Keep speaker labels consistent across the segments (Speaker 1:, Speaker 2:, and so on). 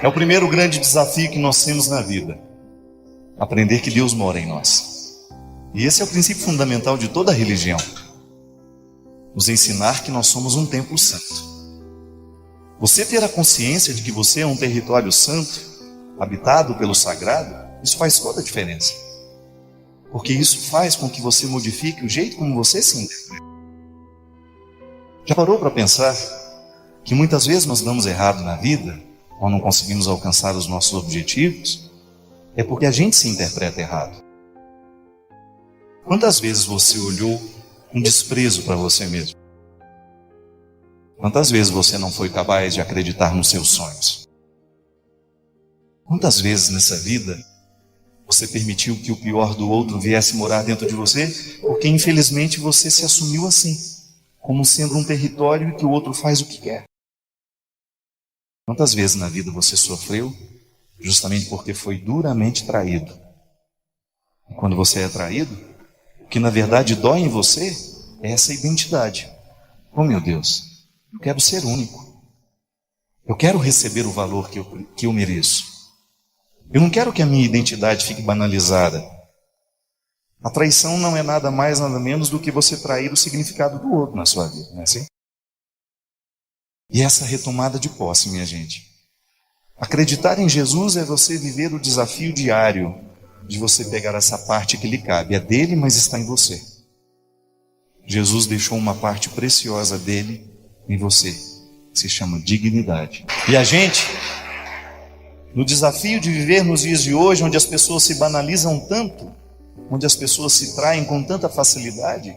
Speaker 1: É o primeiro grande desafio que nós temos na vida. Aprender que Deus mora em nós. E esse é o princípio fundamental de toda a religião. Nos ensinar que nós somos um templo santo. Você ter a consciência de que você é um território santo, habitado pelo sagrado, isso faz toda a diferença. Porque isso faz com que você modifique o jeito como você se interpreta. Já parou para pensar que muitas vezes nós damos errado na vida, ou não conseguimos alcançar os nossos objetivos, é porque a gente se interpreta errado. Quantas vezes você olhou com desprezo para você mesmo? Quantas vezes você não foi capaz de acreditar nos seus sonhos? Quantas vezes nessa vida você permitiu que o pior do outro viesse morar dentro de você, porque infelizmente você se assumiu assim, como sendo um território que o outro faz o que quer? Quantas vezes na vida você sofreu justamente porque foi duramente traído? E quando você é traído, o que na verdade dói em você é essa identidade. Oh meu Deus, eu quero ser único. Eu quero receber o valor que eu mereço. Eu não quero que a minha identidade fique banalizada. A traição não é nada mais, nada menos do que você trair o significado do outro na sua vida, não é assim? E essa retomada de posse, minha gente. Acreditar em Jesus é você viver o desafio diário de você pegar essa parte que lhe cabe. É dele, mas está em você. Jesus deixou uma parte preciosa dele em você, que se chama dignidade. E a gente, no desafio de viver nos dias de hoje, onde as pessoas se banalizam tanto, onde as pessoas se traem com tanta facilidade,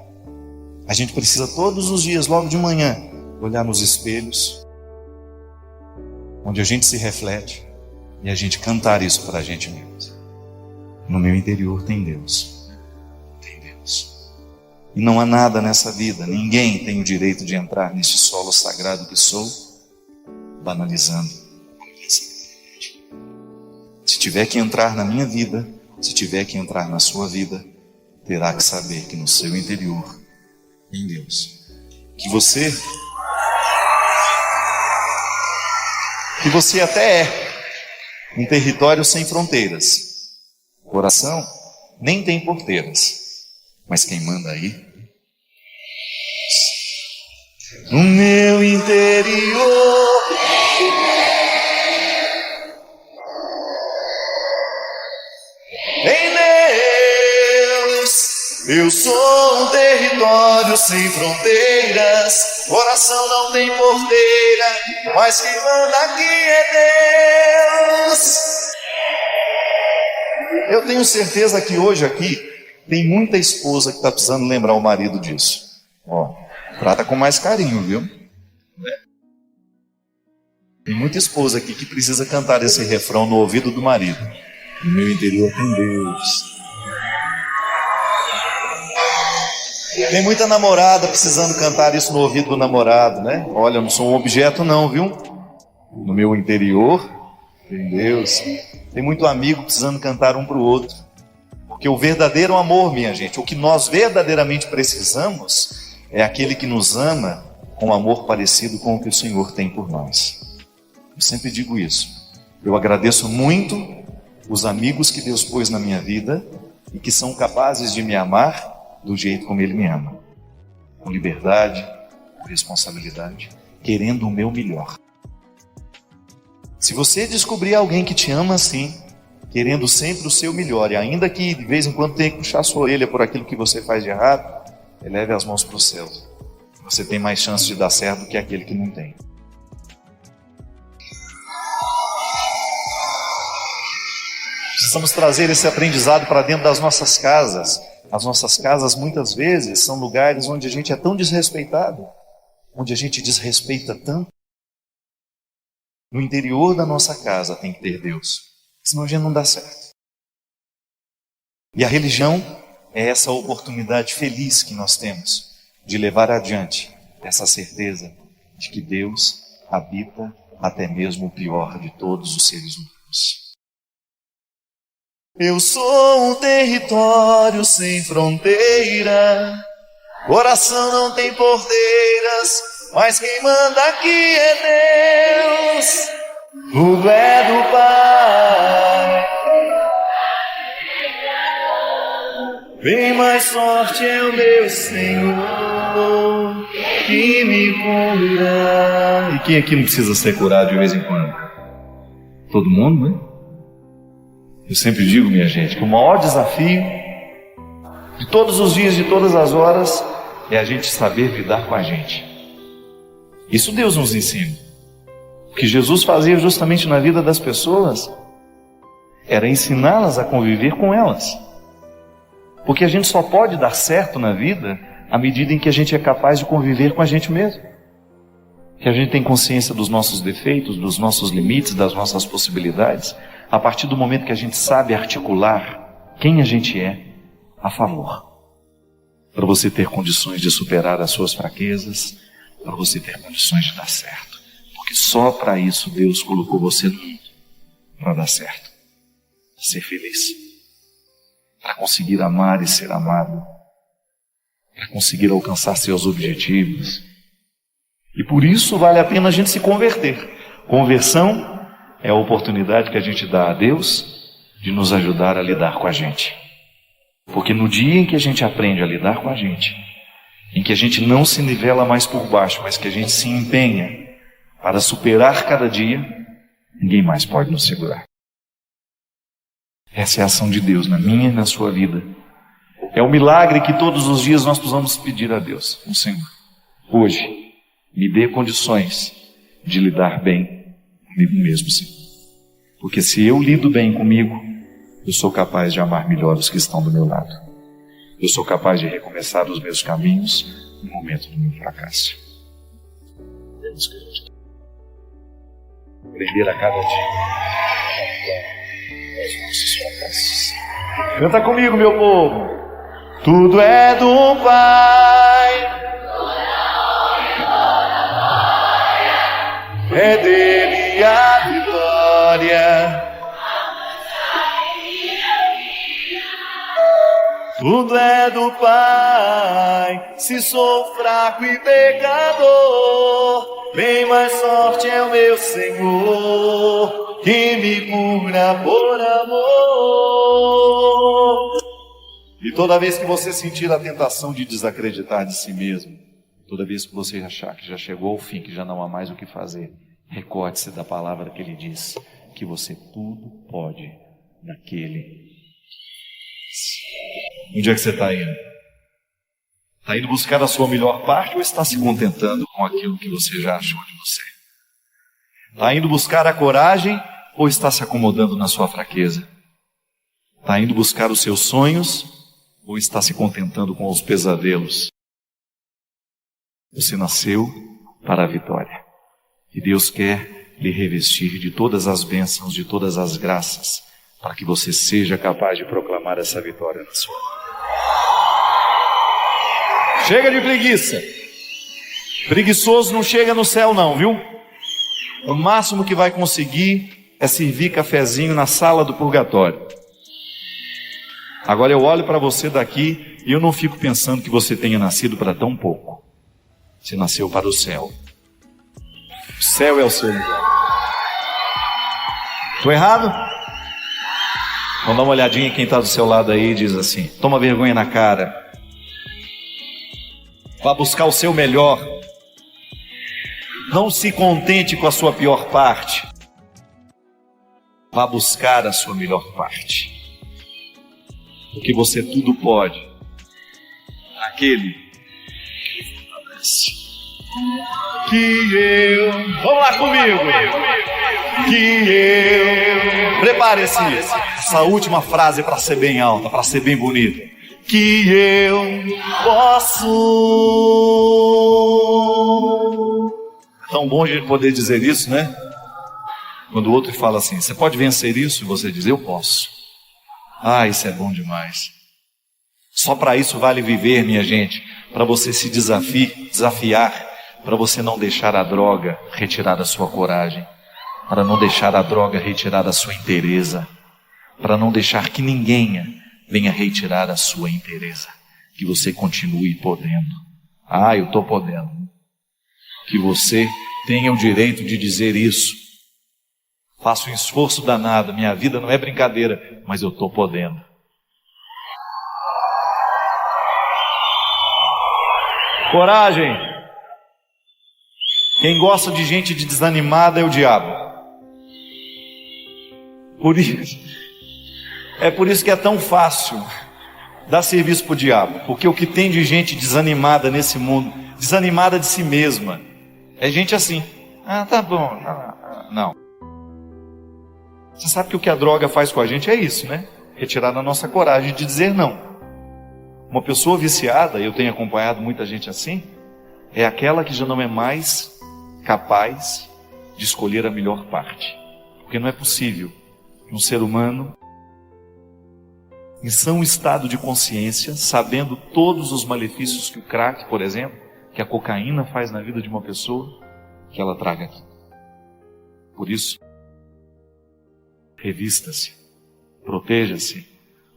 Speaker 1: a gente precisa todos os dias, logo de manhã, olhar nos espelhos, onde a gente se reflete, e a gente cantar isso para a gente mesmo. No meu interior tem Deus. Tem Deus. E não há nada nessa vida, ninguém tem o direito de entrar nesse solo sagrado que sou, banalizando. Se tiver que entrar na minha vida, se tiver que entrar na sua vida, terá que saber que no seu interior tem Deus. Que você até é um território sem fronteiras. O coração nem tem porteiras, mas quem manda aí? No meu interior em Deus, eu sou um território sem fronteiras. Coração não tem porteira, mas quem manda aqui é Deus. Eu tenho certeza que hoje aqui tem muita esposa que está precisando lembrar o marido disso. Ó, trata com mais carinho, viu? Tem muita esposa aqui que precisa cantar esse refrão no ouvido do marido. No meu interior tem Deus. Tem muita namorada precisando cantar isso no ouvido do namorado, né? Olha, eu não sou um objeto não, viu? No meu interior tem Deus. Tem muito amigo precisando cantar um para o outro. Porque o verdadeiro amor, minha gente, o que nós verdadeiramente precisamos é aquele que nos ama com um amor parecido com o que o Senhor tem por nós. Eu sempre digo isso. Eu agradeço muito os amigos que Deus pôs na minha vida e que são capazes de me amar do jeito como Ele me ama. Com liberdade, com responsabilidade, querendo o meu melhor. Se você descobrir alguém que te ama assim, querendo sempre o seu melhor, e ainda que de vez em quando tenha que puxar sua orelha por aquilo que você faz de errado, eleve as mãos para o céu. Você tem mais chance de dar certo do que aquele que não tem. Precisamos trazer esse aprendizado para dentro das nossas casas. As nossas casas muitas vezes são lugares onde a gente é tão desrespeitado, onde a gente desrespeita tanto. No interior da nossa casa tem que ter Deus, senão a gente não dá certo. E a religião é essa oportunidade feliz que nós temos de levar adiante essa certeza de que Deus habita até mesmo o pior de todos os seres humanos. Eu sou um território sem fronteira, coração não tem porteiras, mas quem manda aqui é Deus. Tudo é do Pai. Bem mais forte é o meu Senhor que me cura. E quem aqui não precisa ser curado de vez em quando? Todo mundo, né? Eu sempre digo, minha gente, que o maior desafio de todos os dias, de todas as horas, é a gente saber lidar com a gente. Isso Deus nos ensina. O que Jesus fazia justamente na vida das pessoas era ensiná-las a conviver com elas. Porque a gente só pode dar certo na vida à medida em que a gente é capaz de conviver com a gente mesmo. Que a gente tem consciência dos nossos defeitos, dos nossos limites, das nossas possibilidades, a partir do momento que a gente sabe articular quem a gente é a favor. Para você ter condições de superar as suas fraquezas, para você ter condições de dar certo. Porque só para isso Deus colocou você no mundo, para dar certo, ser feliz, para conseguir amar e ser amado, para conseguir alcançar seus objetivos. E por isso vale a pena a gente se converter. Conversão é a oportunidade que a gente dá a Deus de nos ajudar a lidar com a gente. Porque no dia em que a gente aprende a lidar com a gente, em que a gente não se nivela mais por baixo, mas que a gente se empenha para superar cada dia, ninguém mais pode nos segurar. Essa é a ação de Deus na minha e na sua vida. É o milagre que todos os dias nós precisamos pedir a Deus. O Senhor, hoje, me dê condições de lidar bem comigo mesmo, Senhor. Porque se eu lido bem comigo, eu sou capaz de amar melhor os que estão do meu lado. Eu sou capaz de recomeçar os meus caminhos no momento do meu fracasso. Deus querido, aprender a cada dia os nossos fracassos. Canta comigo, meu povo. Tudo é do Pai, é dele a vitória. Tudo é do Pai, se sou fraco e pecador, bem mais forte é o meu Senhor, que me cura por amor. E toda vez que você sentir a tentação de desacreditar de si mesmo, toda vez que você achar que já chegou ao fim, que já não há mais o que fazer, recorde-se da palavra que ele diz, que você tudo pode naquele. Onde é que você está indo? Está indo buscar a sua melhor parte ou está se contentando com aquilo que você já achou de você? Está indo buscar a coragem ou está se acomodando na sua fraqueza? Está indo buscar os seus sonhos ou está se contentando com os pesadelos? Você nasceu para a vitória e Deus quer lhe revestir de todas as bênçãos, de todas as graças, para que você seja capaz de proclamar essa vitória na sua vida. Chega de preguiça. Preguiçoso não chega no céu não, viu? O máximo que vai conseguir é servir cafezinho na sala do purgatório. Agora eu olho para você daqui e eu não fico pensando que você tenha nascido para tão pouco. Você nasceu para o céu. O céu é o seu lugar. Estou errado? Vamos dar uma olhadinha em quem está do seu lado aí e diz assim: toma vergonha na cara. Vá buscar o seu melhor. Não se contente com a sua pior parte. Vá buscar a sua melhor parte. Porque você tudo pode naquele que lhe fortalece. Que eu... Vamos lá comigo. Prepare-se. Essa última frase para ser bem alta, para ser bem bonita. Que eu posso. É tão bom a gente poder dizer isso, né? Quando o outro fala assim: você pode vencer isso? E você diz: eu posso. Ah, isso é bom demais. Só para isso vale viver, minha gente. Para você se desafiar, para você não deixar a droga retirar a sua coragem, para não deixar a droga retirar a sua inteireza, para não deixar que ninguém venha retirar a sua inteireza, que você continue podendo. Ah, eu estou podendo. Que você tenha o direito de dizer isso,
Speaker 2: Faço um esforço danado, minha vida não é brincadeira, mas eu estou podendo. Coragem. Quem gosta de gente desanimada é o diabo. É por isso que é tão fácil dar serviço para o diabo, porque o que tem de gente desanimada nesse mundo, desanimada de si mesma, é gente assim. Ah, tá bom. Não. Você sabe que o que a droga faz com a gente é isso, né? Retirar a nossa coragem de dizer não. Uma pessoa viciada, eu tenho acompanhado muita gente assim, é aquela que já não é mais capaz de escolher a melhor parte. Porque não é possível que um ser humano, em são estado de consciência, sabendo todos os malefícios que o crack, por exemplo, que a cocaína faz na vida de uma pessoa, que ela traga aqui. Por isso, revista-se, proteja-se,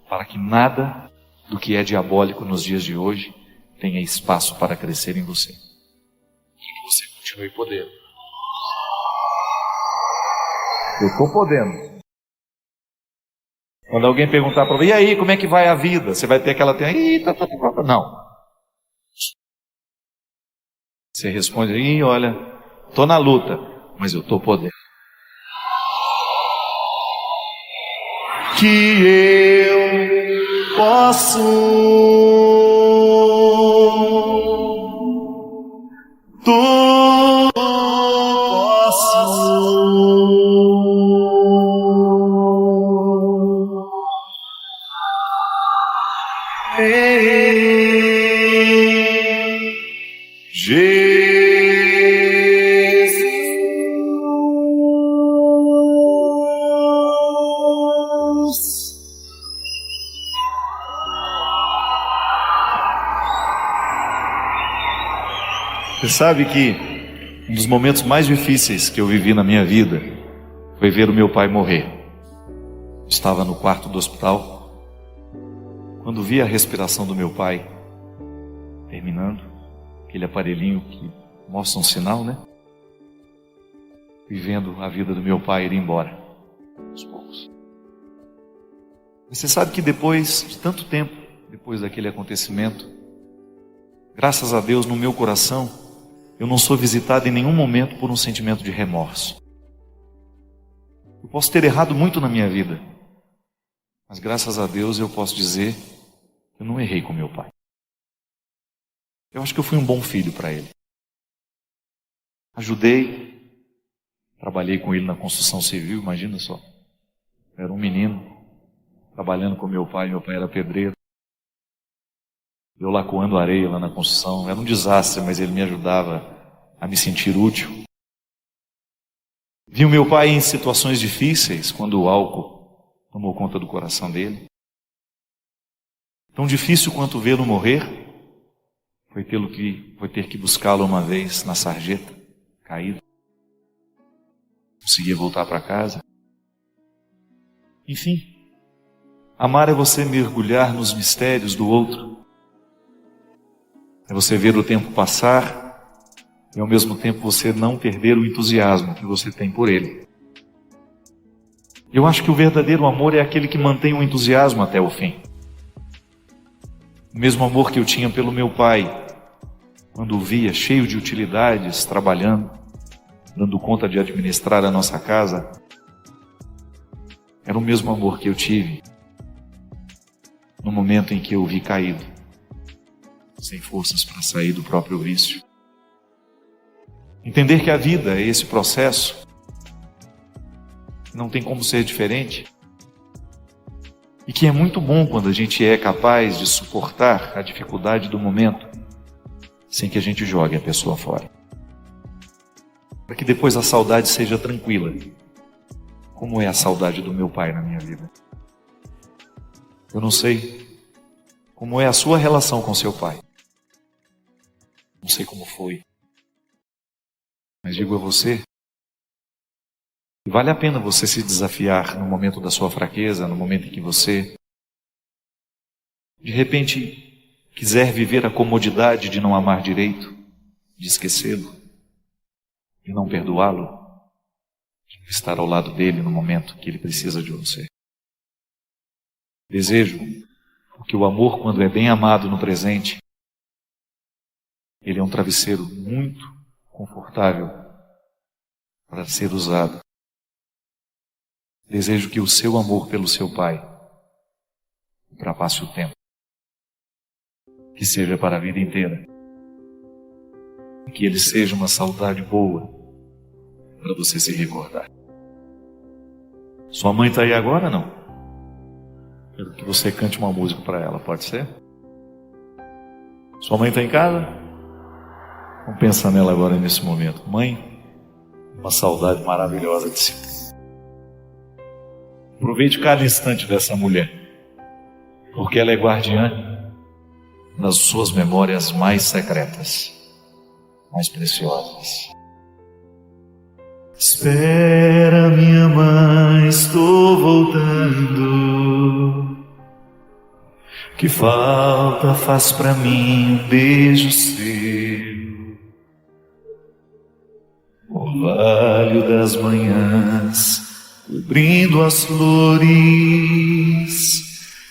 Speaker 2: para que nada do que é diabólico nos dias de hoje tenha espaço para crescer em você. Que você continue podendo. Eu estou podendo. Quando alguém perguntar para você, e aí, como é que vai a vida? Você vai ter aquela... Não. Você responde, olha, estou na luta, mas eu estou podendo. Que eu posso tudo em Jesus. Você sabe que um dos momentos mais difíceis que eu vivi na minha vida foi ver o meu pai morrer. Estava no quarto do hospital. Quando vi a respiração do meu pai terminando, aquele aparelhinho que mostra um sinal, né? E vendo a vida do meu pai ir embora, aos poucos. Você sabe que depois de tanto tempo, depois daquele acontecimento, graças a Deus no meu coração, eu não sou visitado em nenhum momento por um sentimento de remorso. Eu posso ter errado muito na minha vida, mas graças a Deus eu posso dizer que eu não errei com meu pai. Eu acho que eu fui um bom filho para ele. Ajudei, trabalhei com ele na construção civil, imagina só. Eu era um menino, trabalhando com meu pai era pedreiro. Eu lá coando areia lá na construção, era um desastre, mas ele me ajudava a me sentir útil. Vi o meu pai em situações difíceis, quando o álcool tomou conta do coração dele. Tão difícil quanto vê-lo morrer, foi ter que buscá-lo uma vez na sarjeta, caído. Conseguia voltar para casa. Enfim, amar é você mergulhar nos mistérios do outro. É você ver o tempo passar e ao mesmo tempo você não perder o entusiasmo que você tem por ele. Eu acho que o verdadeiro amor é aquele que mantém o entusiasmo até o fim. O mesmo amor que eu tinha pelo meu pai, quando o via cheio de utilidades, trabalhando, dando conta de administrar a nossa casa, era o mesmo amor que eu tive no momento em que eu o vi caído, sem forças para sair do próprio vício. Entender que a vida é esse processo, não tem como ser diferente, e que é muito bom quando a gente é capaz de suportar a dificuldade do momento, sem que a gente jogue a pessoa fora. Para que depois a saudade seja tranquila, como é a saudade do meu pai na minha vida. Eu não sei como é a sua relação com seu pai. Não sei como foi. Mas digo a você, vale a pena você se desafiar no momento da sua fraqueza, no momento em que você, de repente, quiser viver a comodidade de não amar direito, de esquecê-lo, de não perdoá-lo, estar ao lado dele no momento que ele precisa de você. Desejo, porque o amor, quando é bem amado no presente, ele é um travesseiro muito confortável para ser usado. Desejo que o seu amor pelo seu pai ultrapasse o tempo, que seja para a vida inteira, e que ele seja uma saudade boa para você se recordar. Sua mãe está aí agora, não? Quero que você cante uma música para ela, pode ser? Sua mãe está em casa? Vamos pensar nela agora nesse momento. Mãe, uma saudade maravilhosa de si. Aproveite cada instante dessa mulher, porque ela é guardiã das suas memórias mais secretas, mais preciosas. Espera, minha mãe, estou voltando. Que falta faz pra mim um beijo seu, orvalho das manhãs, cobrindo as flores,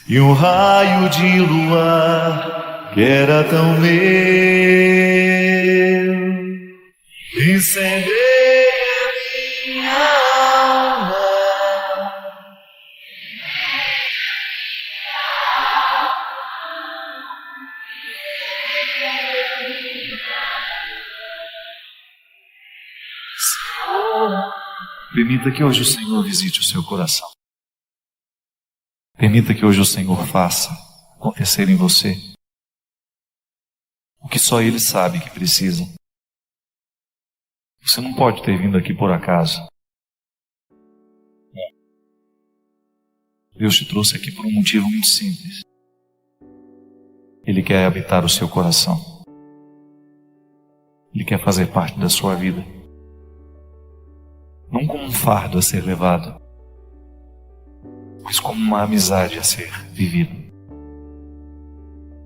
Speaker 2: e um raio de luar que era tão meu, incendeia minha alma. Permita que hoje o Senhor visite o seu coração. Permita que hoje o Senhor faça acontecer em você o que só Ele sabe que precisa. Você não pode ter vindo aqui por acaso. Deus te trouxe aqui por um motivo muito simples. Ele quer habitar o seu coração. Ele quer fazer parte da sua vida. Não como um fardo a ser levado, mas como uma amizade a ser vivida.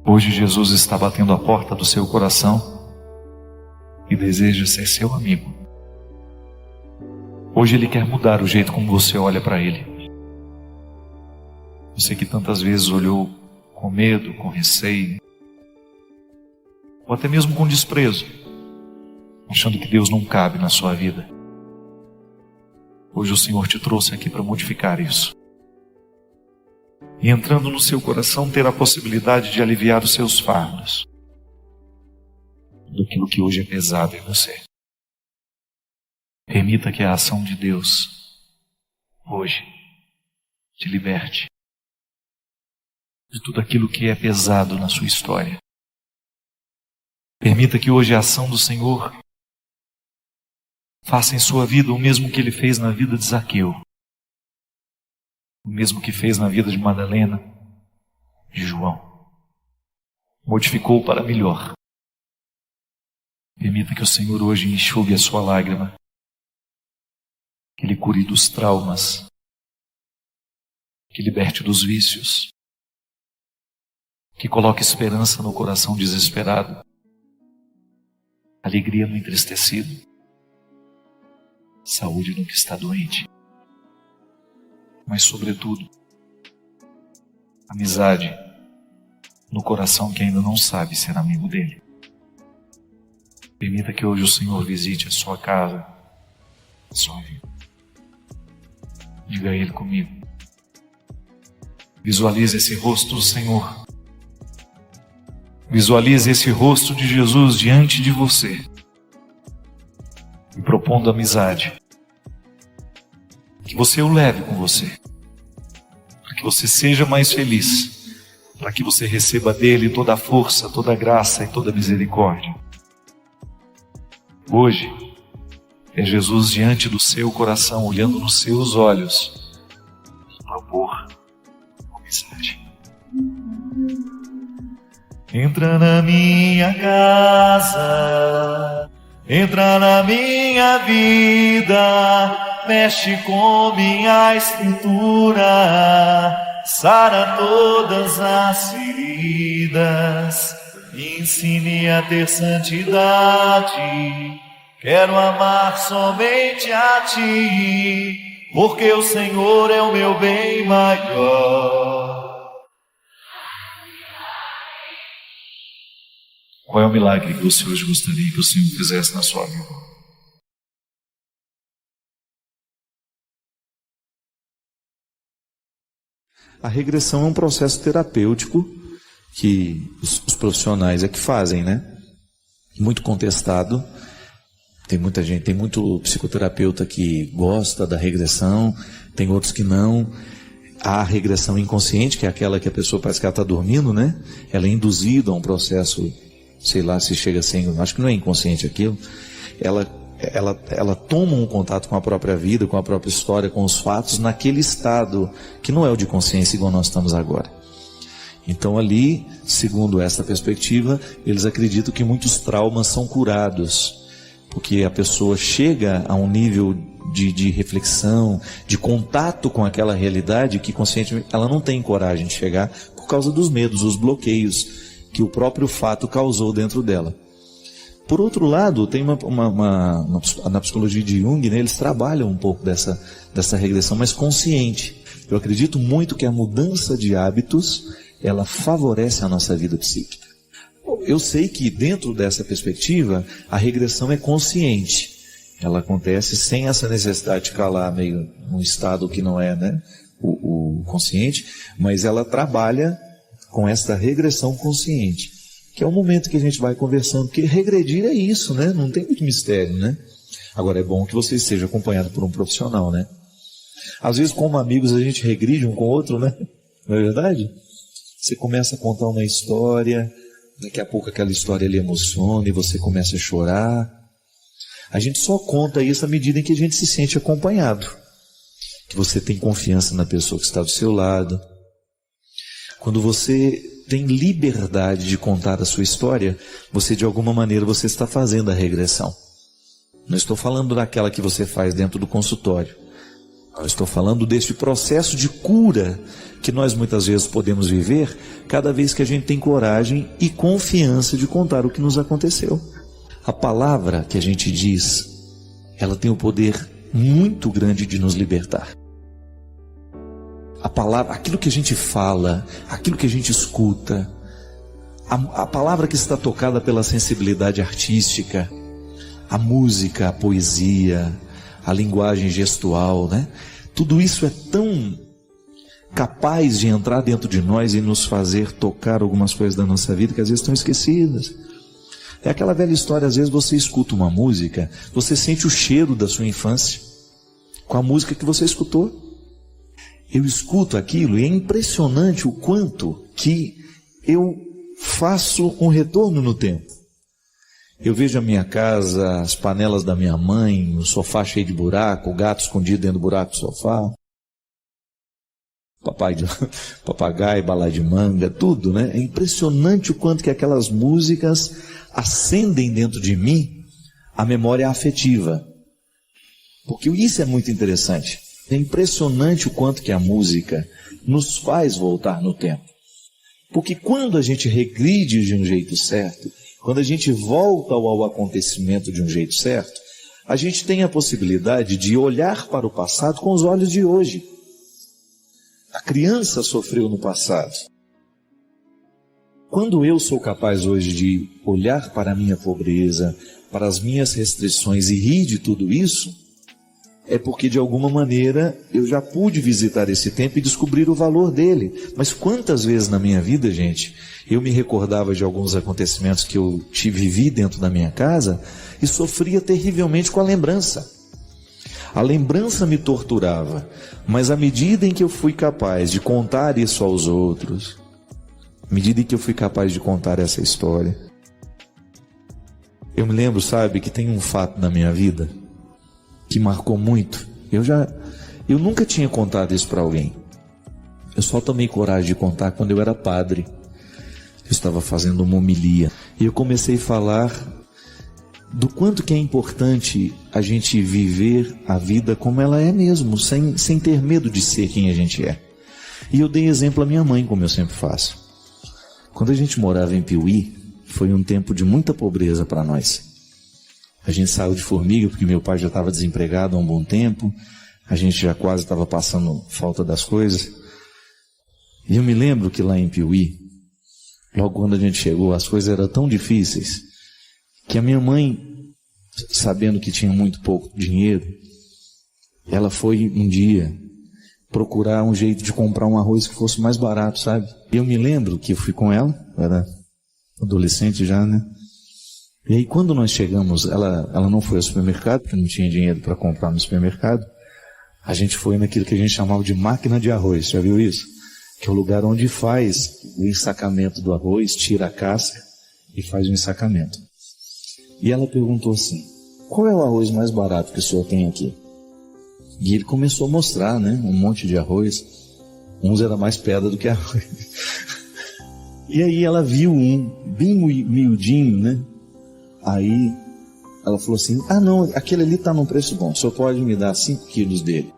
Speaker 2: Hoje Jesus está batendo a porta do seu coração e deseja ser seu amigo. Hoje Ele quer mudar o jeito como você olha para Ele. Você que tantas vezes olhou com medo, com receio, ou até mesmo com desprezo, achando que Deus não cabe na sua vida. Hoje o Senhor te trouxe aqui para modificar isso. E entrando no seu coração, ter a possibilidade de aliviar os seus fardos, daquilo que hoje é pesado em você. Permita que a ação de Deus, hoje, te liberte de tudo aquilo que é pesado na sua história. Permita que hoje a ação do Senhor faça em sua vida o mesmo que Ele fez na vida de Zaqueu, o mesmo que fez na vida de Madalena, de João. Modificou para melhor. Permita que o Senhor hoje enxugue a sua lágrima, que Ele cure dos traumas, que liberte dos vícios, que coloque esperança no coração desesperado, alegria no entristecido, saúde no que está doente, mas sobretudo, amizade no coração que ainda não sabe ser amigo dele. Permita que hoje o Senhor visite a sua casa, a sua vida. Diga a Ele comigo. Visualize esse rosto do Senhor. Visualize esse rosto de Jesus diante de você, e propondo amizade, que você o leve com você, para que você seja mais feliz, para que você receba dele toda a força, toda a graça e toda a misericórdia. Hoje é Jesus diante do seu coração, olhando nos seus olhos, e propor amizade. Entra na minha casa, entra na minha vida, mexe com minha escritura, sara todas as feridas, ensine a ter santidade, Quero amar somente a Ti, porque o Senhor é o meu bem maior. Qual é o milagre que você hoje gostaria que o Senhor fizesse na sua vida?
Speaker 1: A regressão é um processo terapêutico que os profissionais é que fazem, né? Muito contestado. Tem muita gente, tem muito psicoterapeuta que gosta da regressão, tem outros que não. Há a regressão inconsciente, que é aquela que a pessoa parece que ela está dormindo, né? Ela é induzida a um processo, sei lá se chega a ser, acho que não é inconsciente aquilo. Ela toma um contato com a própria vida, com a própria história, com os fatos, naquele estado que não é o de consciência igual nós estamos agora. Então ali, segundo essa perspectiva, eles acreditam que muitos traumas são curados, porque a pessoa chega a um nível de reflexão, de contato com aquela realidade que conscientemente ela não tem coragem de chegar por causa dos medos, os bloqueios que o próprio fato causou dentro dela. Por outro lado, tem na psicologia de Jung, né, eles trabalham um pouco dessa regressão mais consciente. Eu acredito muito que a mudança de hábitos, ela favorece a nossa vida psíquica. Eu sei que dentro dessa perspectiva, a regressão é consciente. Ela acontece sem essa necessidade de ficar lá meio num estado que não é, né, o consciente, mas ela trabalha com essa regressão consciente, que é o momento que a gente vai conversando, porque regredir é isso, né? Não tem muito mistério, né? Agora é bom que você esteja acompanhado por um profissional, né? Às vezes, como amigos, a gente regride um com o outro, né? Não é verdade? Você começa a contar uma história, daqui a pouco aquela história lhe emociona e você começa a chorar. A gente só conta isso à medida em que a gente se sente acompanhado, que você tem confiança na pessoa que está do seu lado. Quando você tem liberdade de contar a sua história, você de alguma maneira você está fazendo a regressão. Não estou falando daquela que você faz dentro do consultório. Eu estou falando deste processo de cura que nós muitas vezes podemos viver cada vez que a gente tem coragem e confiança de contar o que nos aconteceu. A palavra que a gente diz, ela tem o poder muito grande de nos libertar. A palavra, aquilo que a gente fala, aquilo que a gente escuta, a palavra que está tocada pela sensibilidade artística, a música, a poesia, a linguagem gestual, né? Tudo isso é tão capaz de entrar dentro de nós e nos fazer tocar algumas coisas da nossa vida que às vezes estão esquecidas. É aquela velha história, às vezes você escuta uma música, você sente o cheiro da sua infância com a música que você escutou. Eu escuto aquilo e é impressionante o quanto que eu faço um retorno no tempo. Eu vejo a minha casa, as panelas da minha mãe, o sofá cheio de buraco, o gato escondido dentro do buraco do sofá, papagaio, bala de manga, tudo, né? É impressionante o quanto que aquelas músicas acendem dentro de mim a memória afetiva. Porque isso é muito interessante. É impressionante o quanto que a música nos faz voltar no tempo. Porque quando a gente regride de um jeito certo, quando a gente volta ao acontecimento de um jeito certo, a gente tem a possibilidade de olhar para o passado com os olhos de hoje. A criança sofreu no passado. Quando eu sou capaz hoje de olhar para a minha pobreza, para as minhas restrições e rir de tudo isso, é porque de alguma maneira eu já pude visitar esse tempo e descobrir o valor dele. Mas quantas vezes na minha vida, gente, eu me recordava de alguns acontecimentos que eu vivi dentro da minha casa e sofria terrivelmente com a lembrança. A lembrança me torturava, mas à medida em que eu fui capaz de contar isso aos outros, à medida em que eu fui capaz de contar essa história, eu me lembro, sabe, que tem um fato na minha vida que marcou muito. Eu nunca tinha contado isso para alguém. Eu só tomei coragem de contar quando eu era padre. Eu estava fazendo uma homilia e eu comecei a falar do quanto que é importante a gente viver a vida como ela é mesmo, sem ter medo de ser quem a gente é. E eu dei exemplo à minha mãe, como eu sempre faço. Quando a gente morava em Piuí, foi um tempo de muita pobreza para nós.
Speaker 3: A gente saiu de Formiga porque meu pai já estava desempregado há um bom tempo. A gente já quase estava passando falta das coisas. E eu me lembro que lá em Piuí, logo quando a gente chegou, as coisas eram tão difíceis que a minha mãe, sabendo que tinha muito pouco dinheiro, ela foi um dia procurar um jeito de comprar um arroz que fosse mais barato, sabe? E eu me lembro que eu fui com ela, eu era adolescente já, né? E aí quando nós chegamos, ela não foi ao supermercado, porque não tinha dinheiro para comprar no supermercado. A gente foi naquilo que a gente chamava de máquina de arroz, já viu isso? Que é o lugar onde faz o ensacamento do arroz, tira a casca e faz o ensacamento. E ela perguntou assim, qual é o arroz mais barato que o senhor tem aqui? E ele começou a mostrar, né, um monte de arroz. Uns era mais pedra do que arroz. E aí ela viu um bem miudinho, né? Aí ela falou assim, não, aquele ali está num preço bom, o senhor pode me dar 5 quilos dele.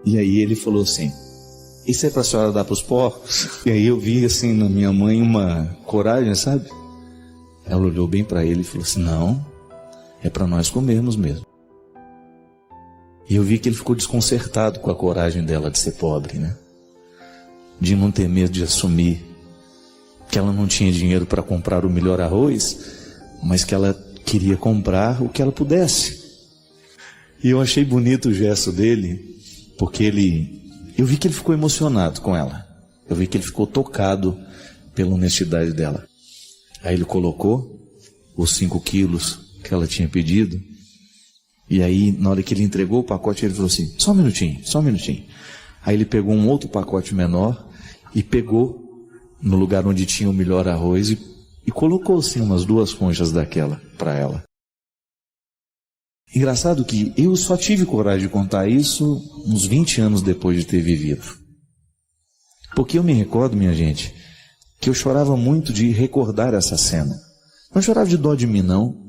Speaker 3: E aí ele falou assim, isso é para a senhora dar para os porcos? E aí eu vi assim na minha mãe uma coragem, sabe? Ela olhou bem para ele e falou assim, não, é para nós comermos mesmo. E eu vi que ele ficou desconcertado com a coragem dela de ser pobre, né? De não ter medo de assumir que ela não tinha dinheiro para comprar o melhor arroz, mas que ela queria comprar o que ela pudesse. E eu achei bonito o gesto dele, porque eu vi que ele ficou emocionado com ela. Eu vi que ele ficou tocado pela honestidade dela. Aí ele colocou os 5 quilos que ela tinha pedido. E aí, na hora que ele entregou o pacote, ele falou assim, só um minutinho. Aí ele pegou um outro pacote menor e pegou no lugar onde tinha o melhor arroz e colocou assim umas 2 conchas daquela para ela. Engraçado que eu só tive coragem de contar isso uns 20 anos depois de ter vivido. Porque eu me recordo, minha gente, que eu chorava muito de recordar essa cena. Não chorava de dó de mim, não.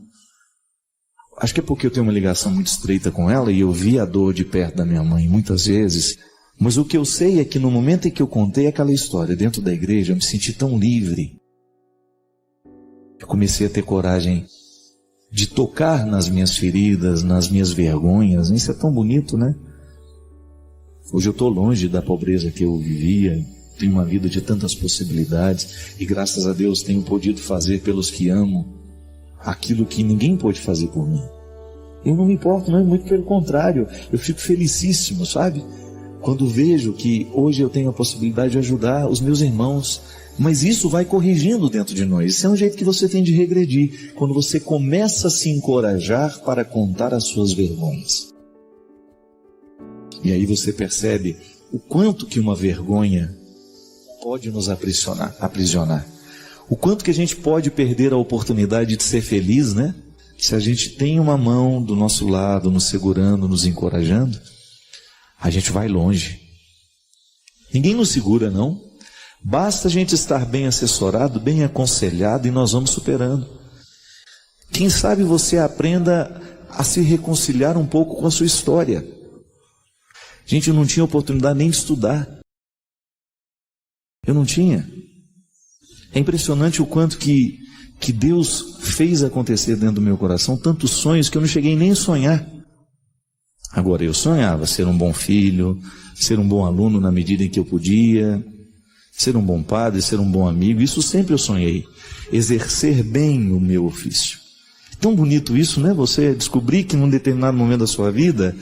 Speaker 3: Acho que é porque eu tenho uma ligação muito estreita com ela e eu vi a dor de perto da minha mãe muitas vezes. Mas o que eu sei é que no momento em que eu contei aquela história dentro da igreja, eu me senti tão livre. Eu comecei a ter coragem de tocar nas minhas feridas, nas minhas vergonhas. Isso é tão bonito, né? Hoje eu estou longe da pobreza que eu vivia, tenho uma vida de tantas possibilidades e graças a Deus tenho podido fazer pelos que amo aquilo que ninguém pôde fazer por mim. Eu não me importo, não, muito pelo contrário, eu fico felicíssimo, sabe? Quando vejo que hoje eu tenho a possibilidade de ajudar os meus irmãos, mas isso vai corrigindo dentro de nós. Esse é um jeito que você tem de regredir, quando você começa a se encorajar para contar as suas vergonhas. E aí você percebe o quanto que uma vergonha pode nos aprisionar. O quanto que a gente pode perder a oportunidade de ser feliz, né? Se a gente tem uma mão do nosso lado, nos segurando, nos encorajando, a gente vai longe. Ninguém nos segura, não. Basta a gente estar bem assessorado, bem aconselhado e nós vamos superando. Quem sabe você aprenda a se reconciliar um pouco com a sua história. Gente, eu não tinha oportunidade nem de estudar. Eu não tinha. É impressionante o quanto que Deus fez acontecer dentro do meu coração, tantos sonhos que eu não cheguei nem a sonhar. Agora, eu sonhava ser um bom filho, ser um bom aluno na medida em que eu podia, ser um bom padre, ser um bom amigo, isso sempre eu sonhei. Exercer bem o meu ofício. Tão bonito isso, né? Você descobrir que num determinado momento da sua vida,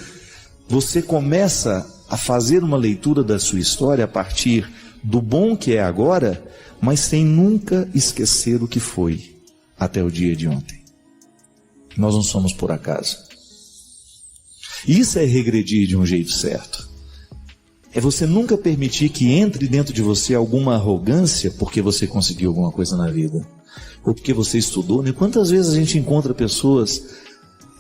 Speaker 3: você começa a fazer uma leitura da sua história a partir do bom que é agora, mas sem nunca esquecer o que foi até o dia de ontem. Nós não somos por acaso. Isso é regredir de um jeito certo. É você nunca permitir que entre dentro de você alguma arrogância porque você conseguiu alguma coisa na vida. Ou porque você estudou, né? Quantas vezes a gente encontra pessoas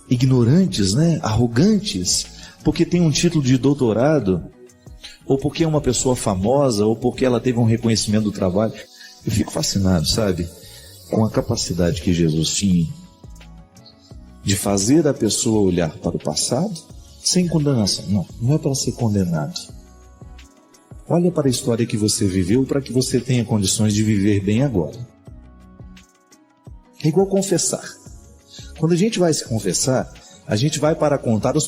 Speaker 3: ignorantes, né? Arrogantes, porque tem um título de doutorado, ou porque é uma pessoa famosa, ou porque ela teve um reconhecimento do trabalho. Eu fico fascinado, sabe? Com a capacidade que Jesus tinha de fazer a pessoa olhar para o passado sem condenação. Não é para ser condenado. Olha para a história que você viveu para que você tenha condições de viver bem agora. É igual confessar. Quando a gente vai se confessar, a gente vai para contar os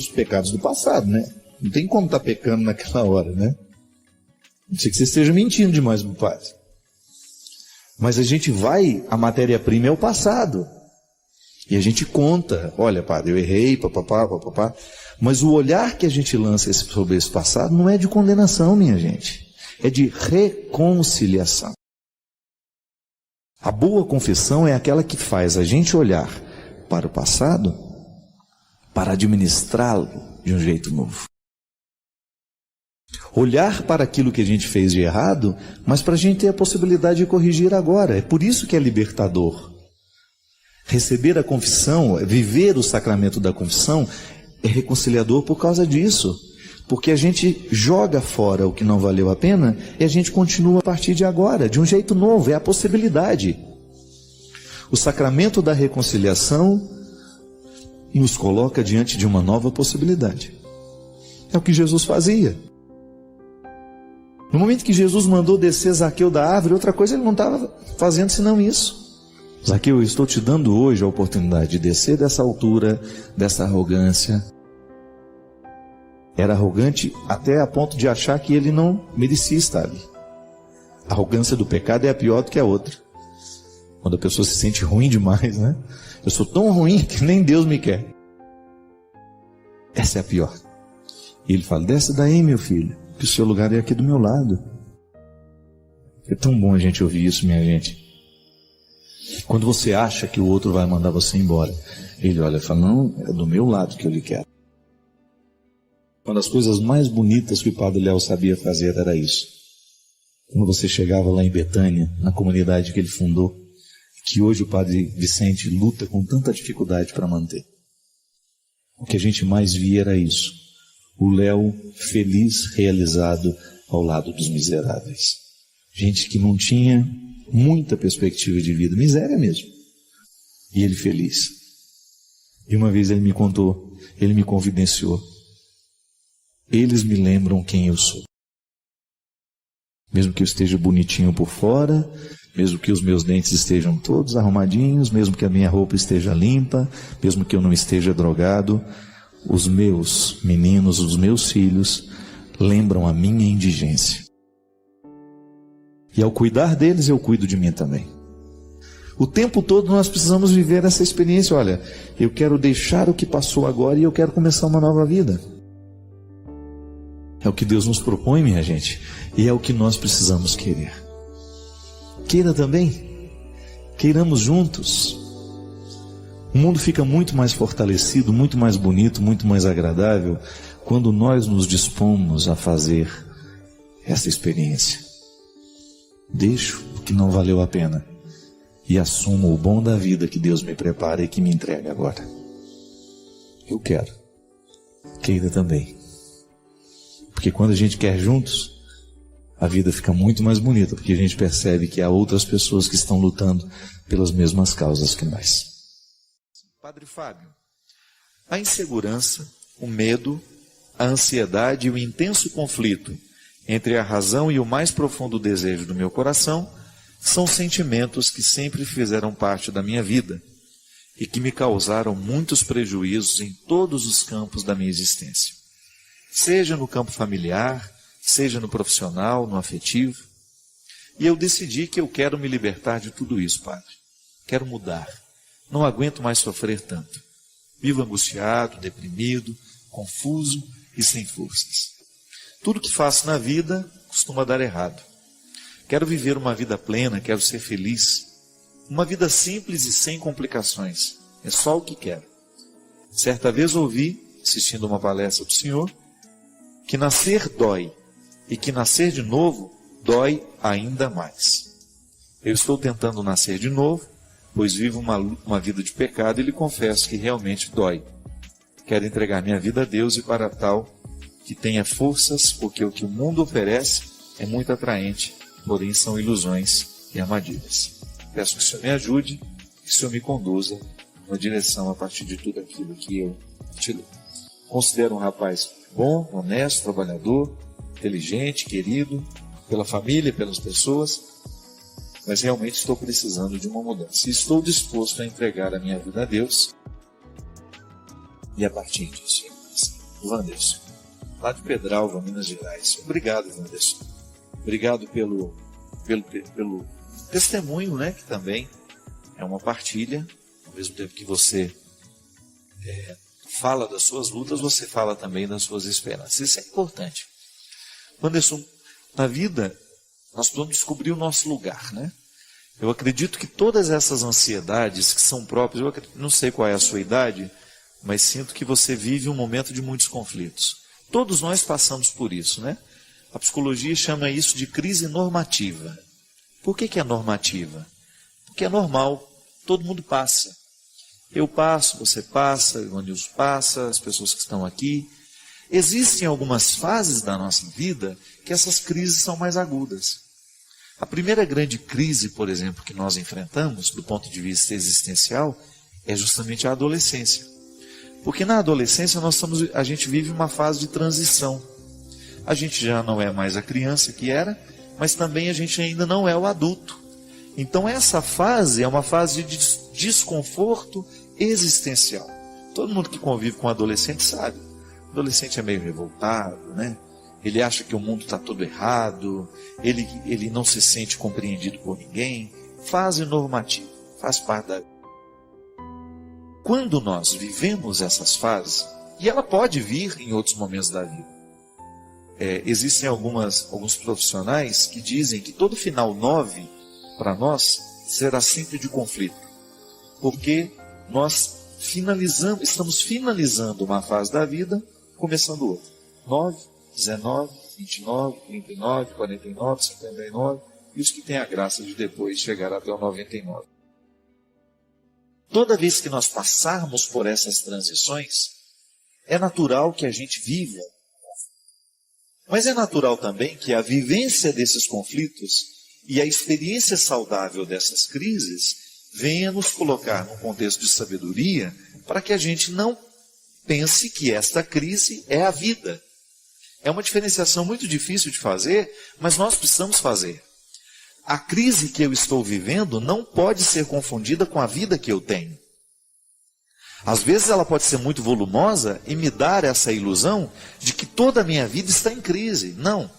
Speaker 3: pecados do passado, né? Não tem como estar pecando naquela hora, né? Não sei que você esteja mentindo demais pro padre. Mas a matéria-prima é o passado. E a gente conta, olha, padre, eu errei, papapá. Mas o olhar que a gente lança sobre esse passado não é de condenação, minha gente. É de reconciliação. A boa confissão é aquela que faz a gente olhar para o passado para administrá-lo de um jeito novo. Olhar para aquilo que a gente fez de errado, mas para a gente ter a possibilidade de corrigir agora. É por isso que é libertador. Receber a confissão, viver o sacramento da confissão, é reconciliador por causa disso. Porque a gente joga fora o que não valeu a pena e a gente continua a partir de agora, de um jeito novo, é a possibilidade. O sacramento da reconciliação nos coloca diante de uma nova possibilidade. É o que Jesus fazia. No momento que Jesus mandou descer Zaqueu da árvore, outra coisa ele não estava fazendo senão isso. Zaqueu, eu estou te dando hoje a oportunidade de descer dessa altura, dessa arrogância. Era arrogante até a ponto de achar que ele não merecia estar ali. A arrogância do pecado é a pior do que a outra. Quando a pessoa se sente ruim demais, né? Eu sou tão ruim que nem Deus me quer. Essa é a pior. E ele fala, desce daí, meu filho, que o seu lugar é aqui do meu lado. É tão bom a gente ouvir isso, minha gente. Quando você acha que o outro vai mandar você embora, ele olha e fala, não, é do meu lado que eu lhe quero. Uma das coisas mais bonitas que o Padre Léo sabia fazer era isso. Quando você chegava lá em Betânia, na comunidade que ele fundou, que hoje o Padre Vicente luta com tanta dificuldade para manter. O que a gente mais via era isso. O Léo feliz, realizado ao lado dos miseráveis. Gente que não tinha muita perspectiva de vida, miséria mesmo. E ele feliz. E uma vez ele me contou, ele me confidenciou. Eles me lembram quem eu sou. Mesmo que eu esteja bonitinho por fora, mesmo que os meus dentes estejam todos arrumadinhos, mesmo que a minha roupa esteja limpa, mesmo que eu não esteja drogado, os meus meninos, os meus filhos, lembram a minha indigência. E ao cuidar deles, eu cuido de mim também. O tempo todo nós precisamos viver essa experiência. Olha, eu quero deixar o que passou agora e eu quero começar uma nova vida. É o que Deus nos propõe, minha gente. E é o que nós precisamos querer. Queira também. Queiramos juntos. O mundo fica muito mais fortalecido, muito mais bonito, muito mais agradável, quando nós nos dispomos a fazer essa experiência. Deixo o que não valeu a pena e assumo o bom da vida que Deus me prepara e que me entrega agora. Eu quero. Queira também. Porque quando a gente quer juntos, a vida fica muito mais bonita, porque a gente percebe que há outras pessoas que estão lutando pelas mesmas causas que nós. Padre Fábio, a insegurança, o medo, a ansiedade e o intenso conflito entre a razão e o mais profundo desejo do meu coração são sentimentos que sempre fizeram parte da minha vida e que me causaram muitos prejuízos em todos os campos da minha existência. Seja no campo familiar, seja no profissional, no afetivo. E eu decidi que eu quero me libertar de tudo isso, Padre. Quero mudar. Não aguento mais sofrer tanto. Vivo angustiado, deprimido, confuso e sem forças. Tudo que faço na vida costuma dar errado. Quero viver uma vida plena, quero ser feliz. Uma vida simples e sem complicações. É só o que quero. Certa vez ouvi, assistindo uma palestra do Senhor, que nascer dói e que nascer de novo dói ainda mais. Eu estou tentando nascer de novo, pois vivo uma vida de pecado e lhe confesso que realmente dói. Quero entregar minha vida a Deus e para tal que tenha forças, porque o que o mundo oferece é muito atraente, porém são ilusões e armadilhas. Peço que o Senhor me ajude, que o Senhor me conduza na direção a partir de tudo aquilo que eu te dou. Considero um rapaz bom, honesto, trabalhador, inteligente, querido, pela família, pelas pessoas, mas realmente estou precisando de uma mudança. E estou disposto a entregar a minha vida a Deus. E a partir disso, Wanderson, lá de Pedralva, Minas Gerais. Obrigado, Wanderson. Obrigado pelo testemunho, né, que também é uma partilha. Ao mesmo tempo que você fala das suas lutas, você fala também das suas esperanças. Isso é importante. Wanderson, na vida, nós precisamos descobrir o nosso lugar, né? Eu acredito que todas essas ansiedades que são próprias, não sei qual é a sua idade, mas sinto que você vive um momento de muitos conflitos. Todos nós passamos por isso, né? A psicologia chama isso de crise normativa. Por que é normativa? Porque é normal, todo mundo passa. Eu passo, você passa, o Nilson passa, as pessoas que estão aqui. Existem algumas fases da nossa vida que essas crises são mais agudas. A primeira grande crise, por exemplo, que nós enfrentamos, do ponto de vista existencial, é justamente a adolescência. Porque na adolescência a gente vive uma fase de transição. A gente já não é mais a criança que era, mas também a gente ainda não é o adulto. Então essa fase é uma fase de desconforto existencial. Todo mundo que convive com um adolescente sabe. O adolescente é meio revoltado, né? Ele acha que o mundo está todo errado, ele não se sente compreendido por ninguém. Fase normativa, faz parte da vida. Quando nós vivemos essas fases, e ela pode vir em outros momentos da vida, existem alguns profissionais que dizem que todo final 9, para nós, será sempre de conflito. Porque nós estamos finalizando uma fase da vida, começando outra. 9, 19, 29, 39, 49, 59, e os que têm a graça de depois chegar até o 99. Toda vez que nós passarmos por essas transições, é natural que a gente viva. Mas é natural também que a vivência desses conflitos e a experiência saudável dessas crises venha nos colocar num contexto de sabedoria para que a gente não pense que esta crise é a vida. É uma diferenciação muito difícil de fazer, mas nós precisamos fazer. A crise que eu estou vivendo não pode ser confundida com a vida que eu tenho. Às vezes ela pode ser muito volumosa e me dar essa ilusão de que toda a minha vida está em crise. Não.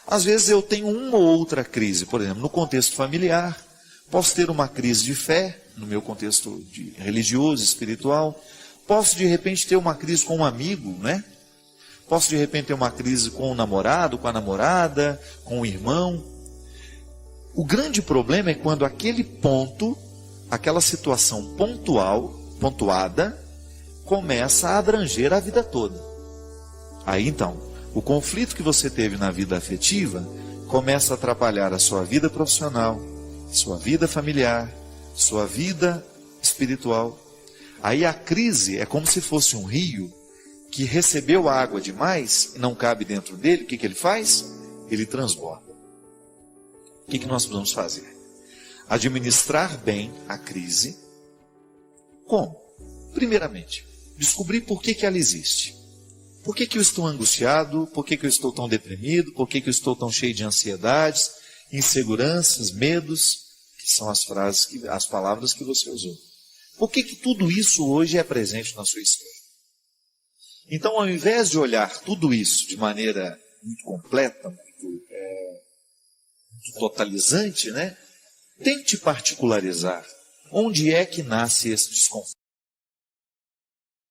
Speaker 3: Às vezes eu tenho uma ou outra crise, por exemplo, no contexto familiar. Posso ter uma crise de fé, no meu contexto religioso, espiritual. Posso de repente ter uma crise com um amigo, né? Posso de repente ter uma crise com o namorado, com a namorada, com o irmão. O grande problema é quando aquele ponto, aquela situação pontuada, começa a abranger a vida toda. Aí então, o conflito que você teve na vida afetiva começa a atrapalhar a sua vida profissional, sua vida familiar, sua vida espiritual. Aí a crise é como se fosse um rio que recebeu água demais e não cabe dentro dele. O que ele faz? Ele transborda. O que nós precisamos fazer? Administrar bem a crise. Como? Primeiramente, descobrir por que ela existe. Por que eu estou angustiado? Por que eu estou tão deprimido? Por que eu estou tão cheio de ansiedades, inseguranças, medos? Que são as palavras que você usou. Por que tudo isso hoje é presente na sua história? Então, ao invés de olhar tudo isso de maneira muito completa, muito totalizante, né? Tente particularizar onde é que nasce esse desconforto.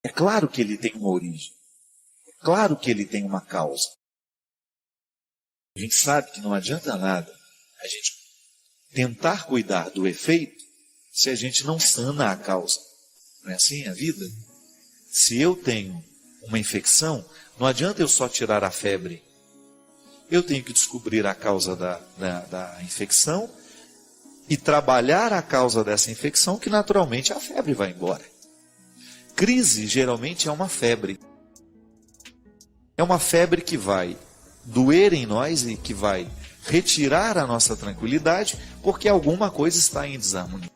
Speaker 3: É claro que ele tem uma origem. É claro que ele tem uma causa. A gente sabe que não adianta nada a gente tentar cuidar do efeito se a gente não sana a causa. Não é assim a vida? Se eu tenho uma infecção, não adianta eu só tirar a febre. Eu tenho que descobrir a causa da infecção e trabalhar a causa dessa infecção, que naturalmente a febre vai embora. Crise geralmente é uma febre. É uma febre que vai doer em nós e que vai retirar a nossa tranquilidade, porque alguma coisa está em desarmonia.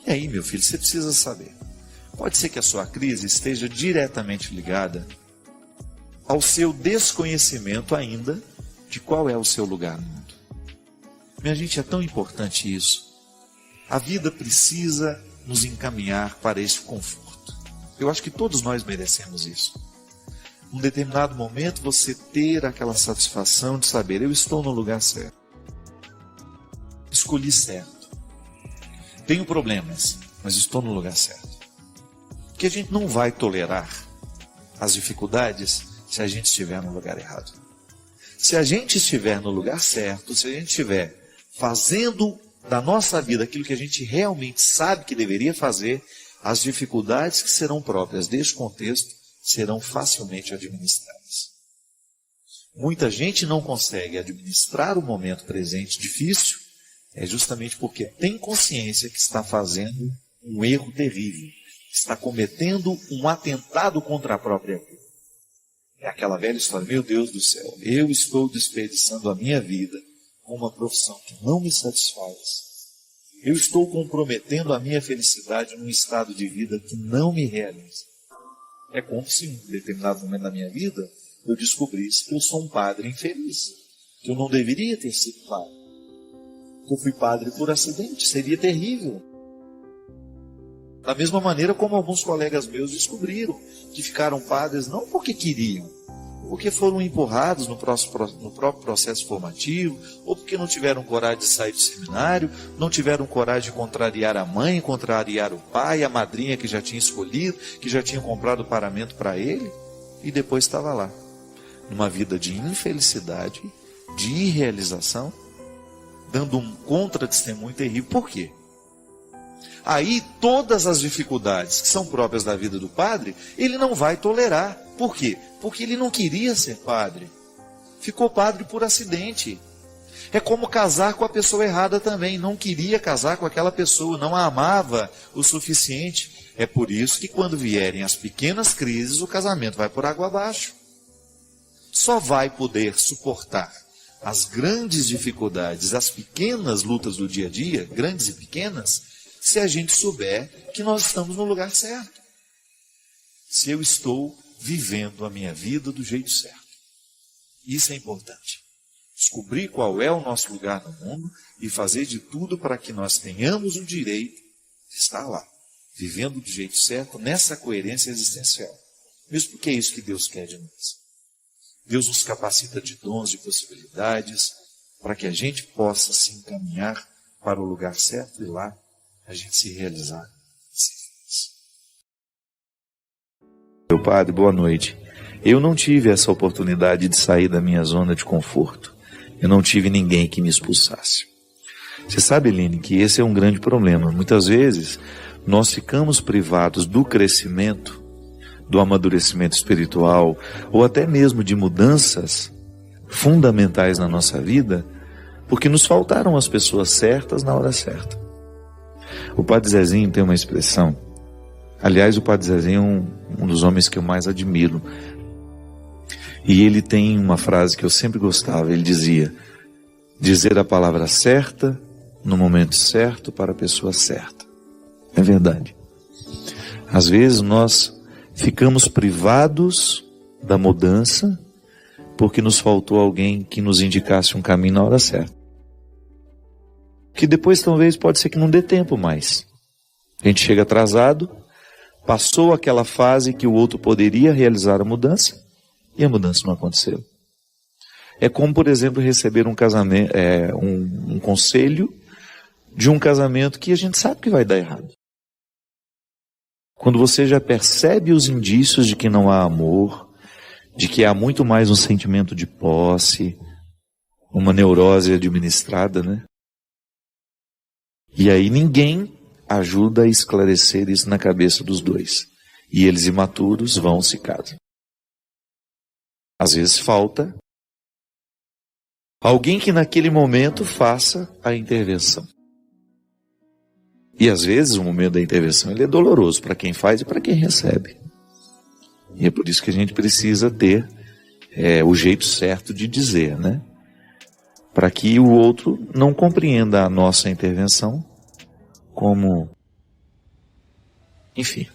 Speaker 3: E aí, meu filho, você precisa saber. Pode ser que a sua crise esteja diretamente ligada ao seu desconhecimento ainda de qual é o seu lugar no mundo. Minha gente, é tão importante isso. A vida precisa nos encaminhar para esse conforto. Eu acho que todos nós merecemos isso. Num determinado momento, você ter aquela satisfação de saber, eu estou no lugar certo. Escolhi certo. Tenho problemas, mas estou no lugar certo. Porque a gente não vai tolerar as dificuldades se a gente estiver no lugar errado. Se a gente estiver no lugar certo, se a gente estiver fazendo da nossa vida aquilo que a gente realmente sabe que deveria fazer, as dificuldades que serão próprias deste contexto serão facilmente administradas. Muita gente não consegue administrar o momento presente difícil, justamente porque tem consciência que está fazendo um erro terrível, que está cometendo um atentado contra a própria vida. É aquela velha história, meu Deus do céu, eu estou desperdiçando a minha vida com uma profissão que não me satisfaz. Eu estou comprometendo a minha felicidade num estado de vida que não me realiza. É como se em um determinado momento da minha vida eu descobrisse que eu sou um padre infeliz, que eu não deveria ter sido padre. Que eu fui padre por acidente, seria terrível. Da mesma maneira como alguns colegas meus descobriram que ficaram padres não porque queriam, porque foram empurrados no próprio processo formativo, ou porque não tiveram coragem de sair do seminário, não tiveram coragem de contrariar a mãe, contrariar o pai, a madrinha que já tinha escolhido, que já tinha comprado o paramento para ele, e depois estava lá, numa vida de infelicidade, de irrealização, dando um contra-testemunho terrível. Por quê? Aí todas as dificuldades que são próprias da vida do padre, ele não vai tolerar. Por quê? Porque ele não queria ser padre. Ficou padre por acidente. É como casar com a pessoa errada também. Não queria casar com aquela pessoa, não a amava o suficiente. É por isso que quando vierem as pequenas crises, o casamento vai por água abaixo. Só vai poder suportar as grandes dificuldades, as pequenas lutas do dia a dia, grandes e pequenas, se a gente souber que nós estamos no lugar certo. Se eu estou vivendo a minha vida do jeito certo. Isso é importante. Descobrir qual é o nosso lugar no mundo e fazer de tudo para que nós tenhamos o direito de estar lá, vivendo do jeito certo, nessa coerência existencial. Mesmo porque é isso que Deus quer de nós. Deus nos capacita de dons, de possibilidades, para que a gente possa se encaminhar para o lugar certo e lá a gente se realizar. Meu padre, boa noite. Eu não tive essa oportunidade de sair da minha zona de conforto. Eu não tive ninguém que me expulsasse. Você sabe, Eline, que esse é um grande problema. Muitas vezes nós ficamos privados do crescimento, do amadurecimento espiritual, ou até mesmo de mudanças fundamentais na nossa vida, porque nos faltaram as pessoas certas na hora certa. O Padre Zezinho tem uma expressão, aliás, o Padre Zezinho é um dos homens que eu mais admiro, e ele tem uma frase que eu sempre gostava, ele dizia, dizer a palavra certa, no momento certo, para a pessoa certa. É verdade. Às vezes nós ficamos privados da mudança, porque nos faltou alguém que nos indicasse um caminho na hora certa. Que depois talvez pode ser que não dê tempo mais. A gente chega atrasado, passou aquela fase que o outro poderia realizar a mudança, e a mudança não aconteceu. É como, por exemplo, receber um casamento, um conselho de um casamento que a gente sabe que vai dar errado. Quando você já percebe os indícios de que não há amor, de que há muito mais um sentimento de posse, uma neurose administrada, né? E aí ninguém ajuda a esclarecer isso na cabeça dos dois. E eles imaturos vão se casam. Às vezes falta alguém que naquele momento faça a intervenção. E às vezes o momento da intervenção ele é doloroso para quem faz e para quem recebe. E é por isso que a gente precisa ter o jeito certo de dizer, né? Para que o outro não compreenda a nossa intervenção como, enfim,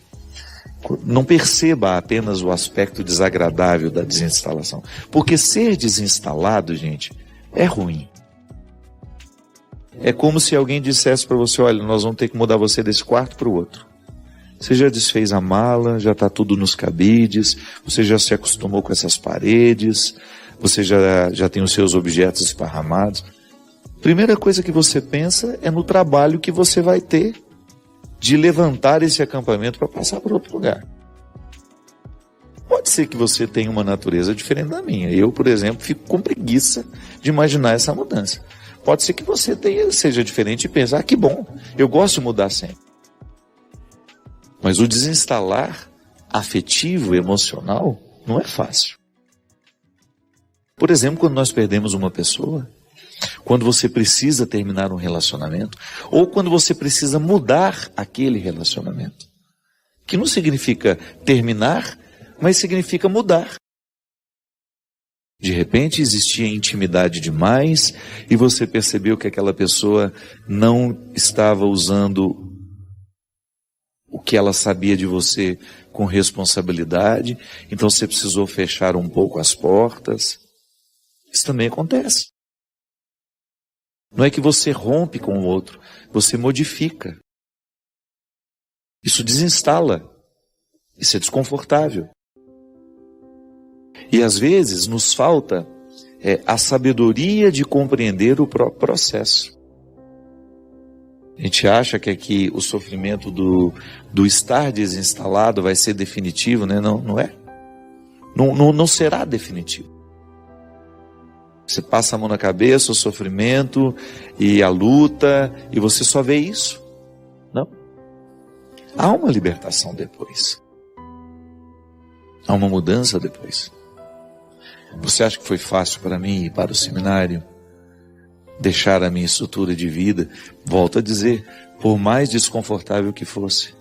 Speaker 3: não perceba apenas o aspecto desagradável da desinstalação. Porque ser desinstalado, gente, é ruim. É como se alguém dissesse para você: olha, nós vamos ter que mudar você desse quarto para o outro. Você já desfez a mala, já está tudo nos cabides, você já se acostumou com essas paredes, você já tem os seus objetos esparramados. Primeira coisa que você pensa é no trabalho que você vai ter de levantar esse acampamento para passar para outro lugar. Pode ser que você tenha uma natureza diferente da minha. Eu, por exemplo, fico com preguiça de imaginar essa mudança. Pode ser que você seja diferente e pense: que bom, eu gosto de mudar sempre. Mas o desinstalar afetivo, emocional, não é fácil. Por exemplo, quando nós perdemos uma pessoa, quando você precisa terminar um relacionamento, ou quando você precisa mudar aquele relacionamento, que não significa terminar, mas significa mudar. De repente existia intimidade demais e você percebeu que aquela pessoa não estava usando o que ela sabia de você com responsabilidade, então você precisou fechar um pouco as portas. Isso também acontece. Não é que você rompe com o outro, você modifica. Isso desinstala. Isso é desconfortável. E às vezes nos falta a sabedoria de compreender o próprio processo. A gente acha que aqui o sofrimento do estar desinstalado vai ser definitivo, né? Não é. Não será definitivo. Você passa a mão na cabeça, o sofrimento e a luta, e você só vê isso. Não. Há uma libertação depois. Há uma mudança depois. Você acha que foi fácil para mim ir para o seminário? Deixar a minha estrutura de vida? Volto a dizer, por mais desconfortável que fosse.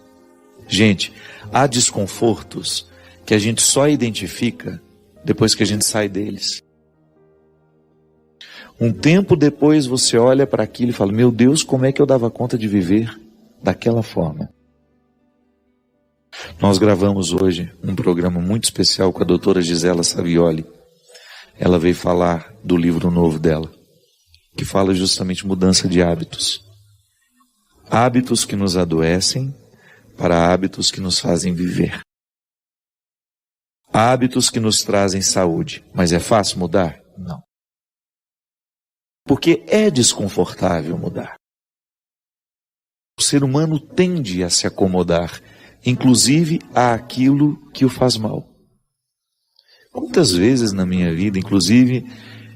Speaker 3: Gente, há desconfortos que a gente só identifica depois que a gente sai deles. Um tempo depois você olha para aquilo e fala: meu Deus, como é que eu dava conta de viver daquela forma? Nós gravamos hoje um programa muito especial com a doutora Gisela Savioli. Ela veio falar do livro novo dela, que fala justamente mudança de hábitos. Hábitos que nos adoecem para hábitos que nos fazem viver. Hábitos que nos trazem saúde. Mas é fácil mudar? Não. Porque é desconfortável mudar. O ser humano tende a se acomodar, inclusive àquilo que o faz mal. Quantas vezes na minha vida, inclusive,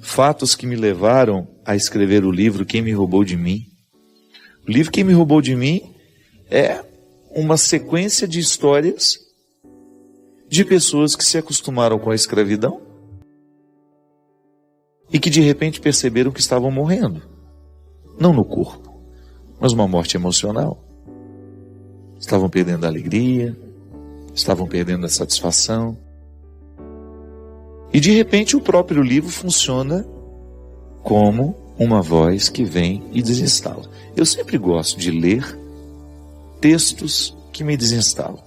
Speaker 3: fatos que me levaram a escrever o livro Quem Me Roubou de Mim. O livro Quem Me Roubou de Mim é uma sequência de histórias de pessoas que se acostumaram com a escravidão e que de repente perceberam que estavam morrendo. Não no corpo, mas uma morte emocional. Estavam perdendo a alegria, estavam perdendo a satisfação. E de repente o próprio livro funciona como uma voz que vem e desinstala. Eu sempre gosto de ler textos que me desinstalam,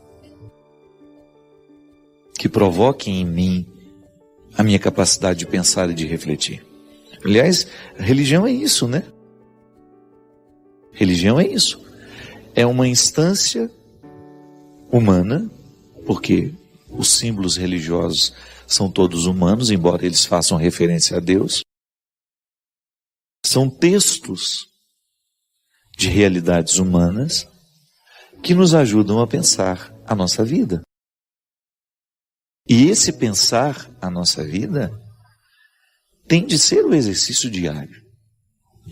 Speaker 3: que provoquem em mim a minha capacidade de pensar e de refletir. Aliás, a religião é isso, né? Religião é isso. É uma instância humana, porque os símbolos religiosos são todos humanos, embora eles façam referência a Deus. São textos de realidades humanas que nos ajudam a pensar a nossa vida. E esse pensar a nossa vida tem de ser o exercício diário.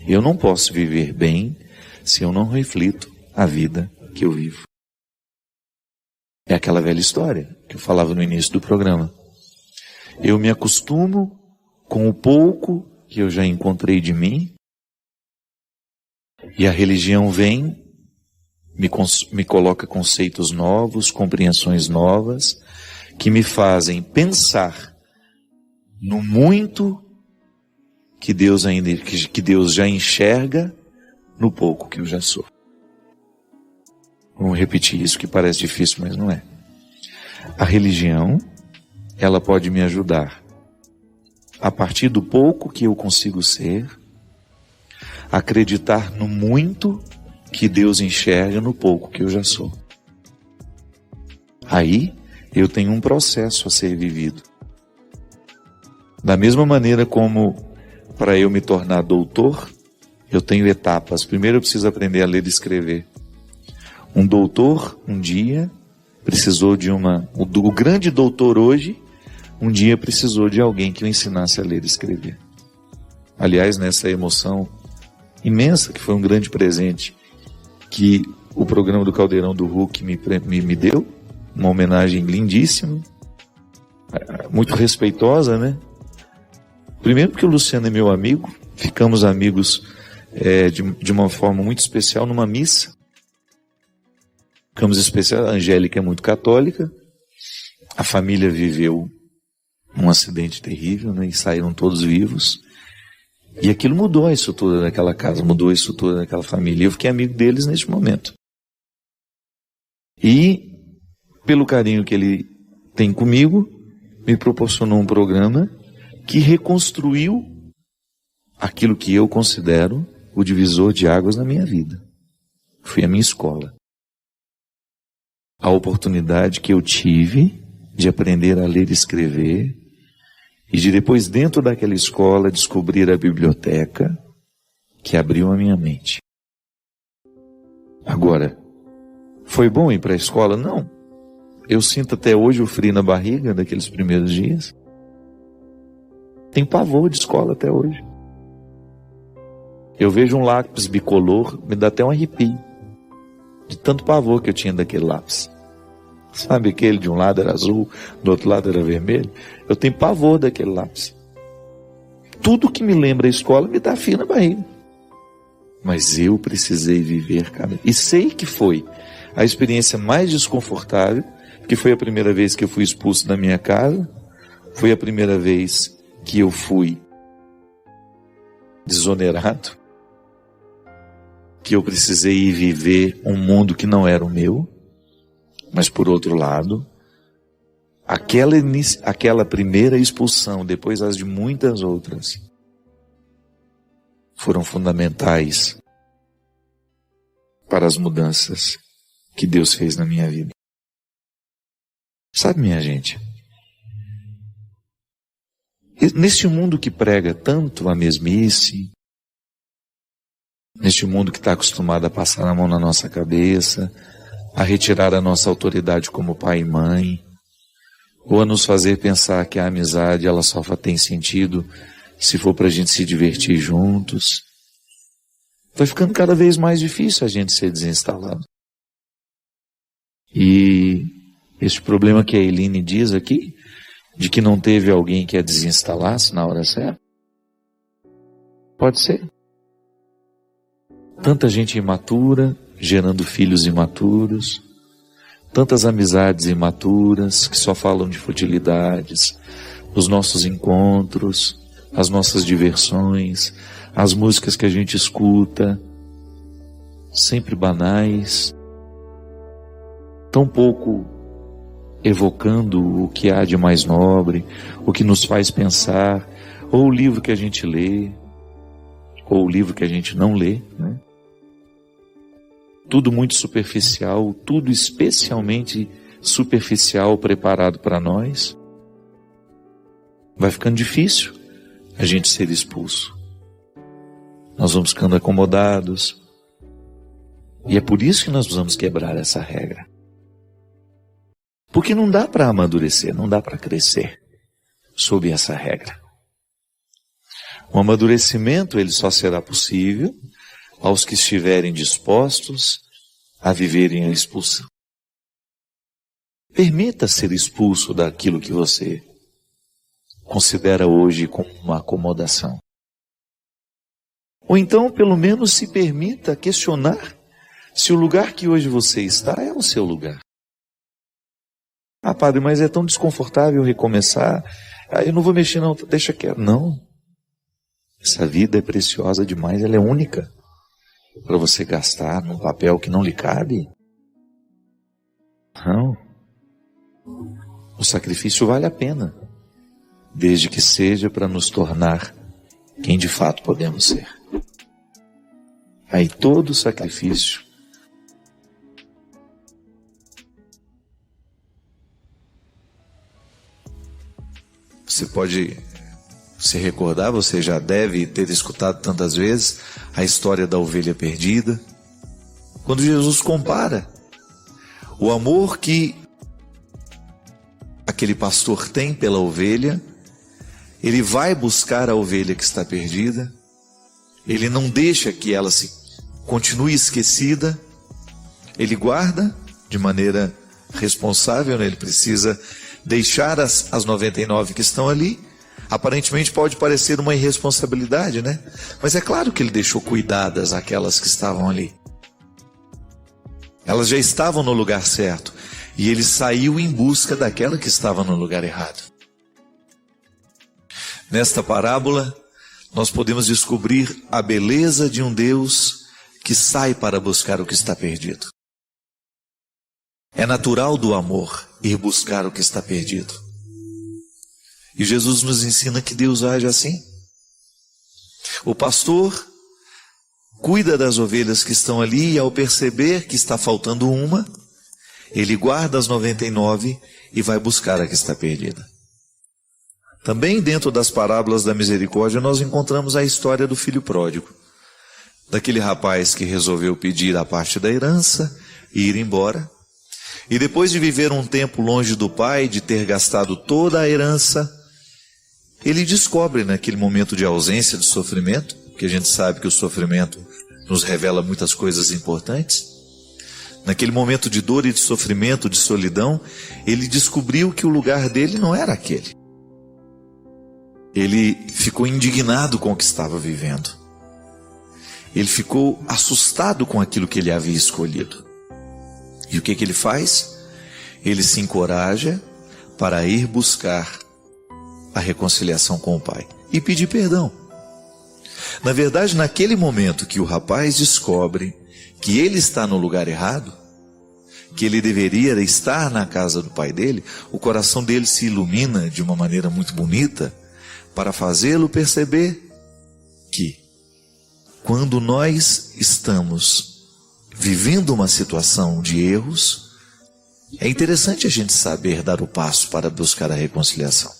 Speaker 3: Eu não posso viver bem se eu não reflito a vida que eu vivo. É aquela velha história que eu falava no início do programa. Eu me acostumo com o pouco que eu já encontrei de mim, e a religião vem, me coloca conceitos novos, compreensões novas, que me fazem pensar no muito que Deus já enxerga no pouco que eu já sou. Vamos repetir isso, que parece difícil, mas não é. A religião, ela pode me ajudar a partir do pouco que eu consigo ser, acreditar no muito que Deus enxerga no pouco que eu já sou. Aí eu tenho um processo a ser vivido. Da mesma maneira como para eu me tornar doutor, eu tenho etapas. Primeiro eu preciso aprender a ler e escrever. Um doutor, um dia, precisou de o grande doutor hoje, um dia precisou de alguém que o ensinasse a ler e escrever. Aliás, nessa emoção imensa, que foi um grande presente, que o programa do Caldeirão do Hulk me deu, uma homenagem lindíssima, muito respeitosa, né? Primeiro porque o Luciano é meu amigo, ficamos amigos de uma forma muito especial numa missa. Ficamos especiais, a Angélica é muito católica, a família viveu um acidente terrível, né, e saíram todos vivos. E aquilo mudou a estrutura daquela casa, mudou a estrutura daquela família. Eu fiquei amigo deles neste momento. E, pelo carinho que ele tem comigo, me proporcionou um programa que reconstruiu aquilo que eu considero o divisor de águas na minha vida. Foi a minha escola. A oportunidade que eu tive de aprender a ler e escrever, e de depois, dentro daquela escola, descobrir a biblioteca que abriu a minha mente. Agora, foi bom ir para a escola? Não. Eu sinto até hoje o frio na barriga daqueles primeiros dias. Tenho pavor de escola até hoje. Eu vejo um lápis bicolor, me dá até um arrepio, de tanto pavor que eu tinha daquele lápis. Sabe aquele de um lado era azul, do outro lado era vermelho? Eu tenho pavor daquele lápis. Tudo que me lembra a escola me dá frio na barriga. Mas eu precisei viver, cara. E sei que foi a experiência mais desconfortável, que foi a primeira vez que eu fui expulso da minha casa, foi a primeira vez que eu fui desonerado, que eu precisei ir viver um mundo que não era o meu. Mas, por outro lado, aquela primeira expulsão, depois as de muitas outras, foram fundamentais para as mudanças que Deus fez na minha vida. Sabe, minha gente, neste mundo que prega tanto a mesmice, neste mundo que está acostumado a passar a mão na nossa cabeça, a retirar a nossa autoridade como pai e mãe, ou a nos fazer pensar que a amizade ela só tem sentido se for para a gente se divertir juntos, vai ficando cada vez mais difícil a gente ser desinstalado. E esse problema que a Eline diz aqui, de que não teve alguém que a desinstalasse na hora certa, pode ser. Tanta gente imatura, gerando filhos imaturos, tantas amizades imaturas que só falam de futilidades, os nossos encontros, as nossas diversões, as músicas que a gente escuta, sempre banais, tão pouco evocando o que há de mais nobre, o que nos faz pensar, ou o livro que a gente lê, ou o livro que a gente não lê, né? Tudo muito superficial, tudo especialmente superficial preparado para nós. Vai ficando difícil a gente ser expulso. Nós vamos ficando acomodados. E é por isso que nós vamos quebrar essa regra. Porque não dá para amadurecer, não dá para crescer sob essa regra. O amadurecimento ele só será possível aos que estiverem dispostos a viverem a expulsão. Permita ser expulso daquilo que você considera hoje como uma acomodação. Ou então, pelo menos, se permita questionar se o lugar que hoje você está é o seu lugar. Ah, padre, mas é tão desconfortável recomeçar. Ah, eu não vou mexer não, deixa quieto. Não. Essa vida é preciosa demais, ela é única. Para você gastar num papel que não lhe cabe? Não. O sacrifício vale a pena, desde que seja para nos tornar quem de fato podemos ser. Aí todo o sacrifício você pode se recordar, você já deve ter escutado tantas vezes a história da ovelha perdida. Quando Jesus compara o amor que aquele pastor tem pela ovelha, ele vai buscar a ovelha que está perdida, ele não deixa que ela continue esquecida, ele guarda de maneira responsável, né? Ele precisa deixar as 99 que estão ali. Aparentemente pode parecer uma irresponsabilidade, né? Mas é claro que ele deixou cuidadas aquelas que estavam ali. Elas já estavam no lugar certo, e ele saiu em busca daquela que estava no lugar errado. Nesta parábola, nós podemos descobrir a beleza de um Deus que sai para buscar o que está perdido. É natural do amor ir buscar o que está perdido. E Jesus nos ensina que Deus age assim. O pastor cuida das ovelhas que estão ali, e ao perceber que está faltando uma, ele guarda as 99 e vai buscar a que está perdida. Também dentro das parábolas da misericórdia nós encontramos a história do filho pródigo, daquele rapaz que resolveu pedir a parte da herança e ir embora, e depois de viver um tempo longe do pai, de ter gastado toda a herança, ele descobre naquele momento de ausência, de sofrimento, porque a gente sabe que o sofrimento nos revela muitas coisas importantes. Naquele momento de dor e de sofrimento, de solidão, ele descobriu que o lugar dele não era aquele. Ele ficou indignado com o que estava vivendo. Ele ficou assustado com aquilo que ele havia escolhido. E o que ele faz? Ele se encoraja para ir buscar a reconciliação com o pai e pedir perdão. Na verdade, naquele momento que o rapaz descobre que ele está no lugar errado, que ele deveria estar na casa do pai dele, o coração dele se ilumina de uma maneira muito bonita para fazê-lo perceber que quando nós estamos vivendo uma situação de erros, é interessante a gente saber dar o passo para buscar a reconciliação.